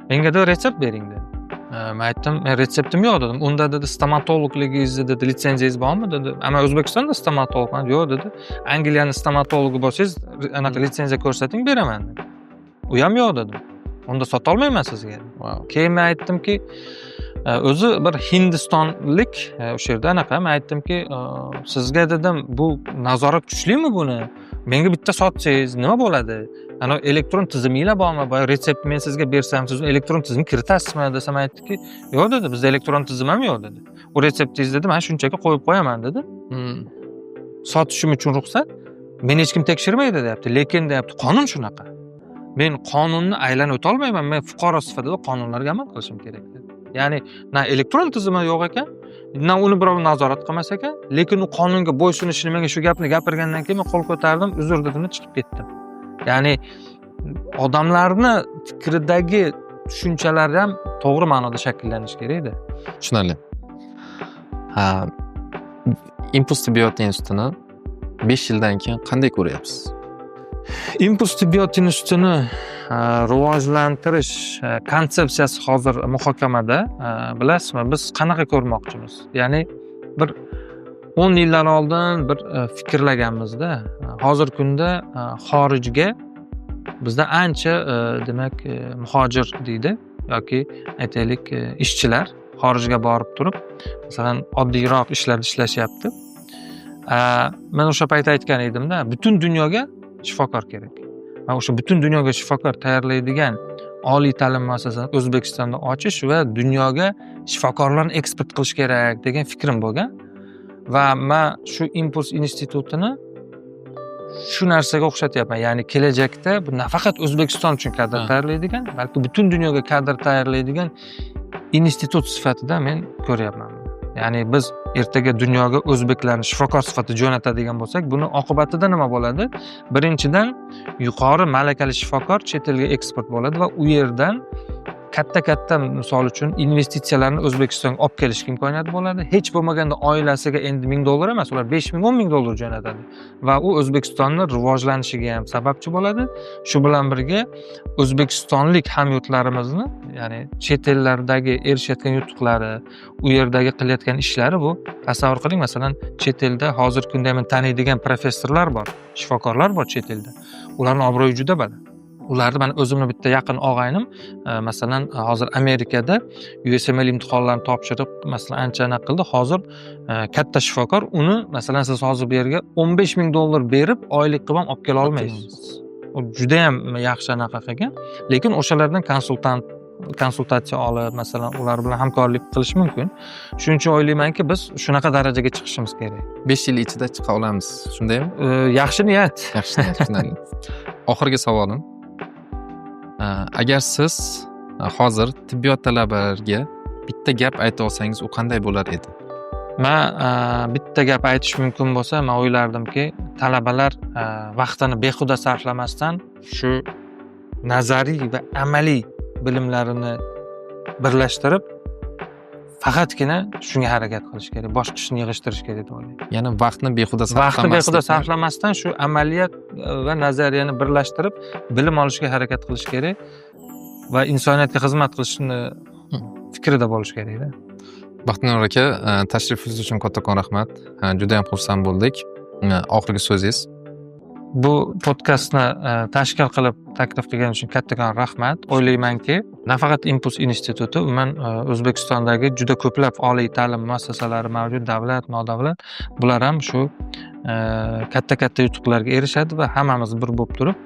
S2: Menga de retsept bering dedi. Men aytdim, men retseptim yo'q dedim. Unda dedi stomatologligingizda dedi litsenziyangiz bormi dedi. Ama O'zbekistonda stomatologman. Yo'q dedi. Angliyaning stomatologi bo'lsangiz, anaqa litsenziya ko'rsating, beraman dedi. U ham yo'q dedim. Unda sota olmayman sizga.
S1: Wow.
S2: Keyin men aytdimki, o'zi bir Hindistonlik o'sha yerda anaqa, men aytdimki, sizga dedim, bu nazorat kuchlimi buni? Menga bitta sotsangiz nima bo'ladi? Ana elektron tiziminglar bormi? Boya retsept men sizga bersam, siz elektron tizim kiritasizmi desam, aytdiki, yo'q dedi, bizda elektron tizim ham yo'q dedi. U retseptingizni dedi, men shunchaki qo'yib qo'yaman dedi. Sotishim uchun ruxsat meni hech kim tekshirmaydi deyapti. Lekin deyapti, qonun shunaqa. Men qonunni aylanib o'ta olmayman. Men fuqaro sifatida qonunlarga amal qilishim kerak dedi. Ya'ni na elektron tizimi yo'q ekan, na uni birov nazorat qilmas ekan, lekin u qonunga bo'ysunishini menga shu gapni gapirgandan keyin men qo'l ko'tardim, uzr dedim, chiqib ketdim. Ya'ni odamlarni fikridagi tushunchalar ham to'g'ri ma'noda shakllanishi kerak-da.
S1: Tushunarli. Impuls tibbiyot institutini 5 yildan keyin qanday ko'ryapsiz?
S2: Impuls tibbiyot institutini rivojlantirish konsepsiyasi hozir muhokamada. Bilasizmi, biz qanaqa ko'rmoqchimiz? Ya'ni bir 10 yillar oldin bir fikrlaganmizda, hozirgi kunda xorijga bizda ancha demak muhojir deydi yoki aytaylik ishchilar xorijga borib turib, masalan, oddiyroq ishlarda ishlashyapti. Men o'sha payt aytgan edimda, butun dunyoga shifokor kerak. Va o'sha butun dunyoga shifokor tayyorlaydigan oliy ta'lim muassasasini O'zbekistonda ochish va dunyoga shifokorlarni eksport qilish kerak degan fikrim bo'lgan. va men shu Impuls institutini shu narsaga o'xshatyapman. Ya'ni kelajakda bu nafaqat O'zbekiston uchun kadr tayyorlaydigan, balki butun dunyoga kadr tayyorlaydigan institut sifatida men ko'ryapman. Ya'ni biz ertaga dunyoga o'zbeklarni shifokor sifatida jo'natadigan bo'lsak, buni oqibatida nima bo'ladi? Birinchidan, yuqori malakali shifokor chet elga eksport bo'ladi va u yerdan katta misol uchun investitsiyalarni O'zbekistonga olib kelishga imkoniyati bo'ladi. Hech bo'lmaganda oilasiga endi $1000 emas, ular $5000, $10000 jo'natadi va u O'zbekistonning rivojlanishiga ham sababchi bo'ladi. Shu bilan birga o'zbekistonlik hamyurtlarimizni, ya'ni chet ellardagi erishayotgan yutuqlari, u yerdagi qilayotgan ishlari bu tasavvur qiling, masalan, chet elda hozirgi kunda men taniydigan professorlar bor, shifokorlar bor chet elda. Ularning obro'yi juda baland. Ularni men o'zimni bitta yaqin og'aynim, masalan, hozir Amerikada USML imtihonlarini topshirib, masalan, ancha qildi. Hozir katta shifokor, uni masalan siz hozir bu yerga $15000 berib, oylik qilib ham olib kela olmaysiz. U juda ham yaxshi anaqa qilgan, lekin o'shalardan konsultatsiya olib, masalan, ular bilan hamkorlik qilish mumkin. Shuning uchun o'ylaymanki, biz shunaqa darajaga chiqishimiz kerak.
S1: 5 yil ichida chiqa olamiz, shundaymi?
S2: Yaxshi niyat.
S1: Yaxshi niyat. Oxirgi savolim. Agar siz hozir tibbiyot talabalariga bitta gap ayta olsangiz, u qanday bo'lar edi?
S2: Men bitta gap aytish mumkin bo'lsa, men o'ylardimki, talabalar vaqtini behuda sarflamasdan shu nazariy va amaliy bilimlarini birlashtirib, faqatgina shunga harakat qilish kerak, boshqa ishni yig'ishtirish kerak deb o'ylayman.
S1: Ya'ni vaqtni behuda
S2: sarflamasdan shu amaliyat va nazariyani birlashtirib, bilim olishga harakat qilish kerak va insoniyatga xizmat qilishni fikrida bo'lish kerak-da.
S1: Baxtiyor aka, tashrifingiz uchun kattakon rahmat. Juda ham xursand bo'ldik. Oxirgi so'zingiz.
S2: Bu podkastni tashkil qilib taklif qilganingiz uchun kattakon rahmat. O'ylaymanki, nafaqat Impuls instituti, umuman O'zbekistondagi juda ko'plab oliy ta'lim muassasalari mavjud, davlat, nodavlat, bular ham shu katta yutuqlarga erishadi va hammamiz bir bo'lib turib,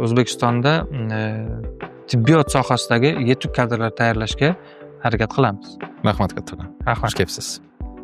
S2: O'zbekistonda tibbiyot sohasidagi yetuk kadrlar tayyorlashga harakat qilamiz.
S1: Rahmat kattakon.
S2: Rahmat.
S1: Xush kelibsiz.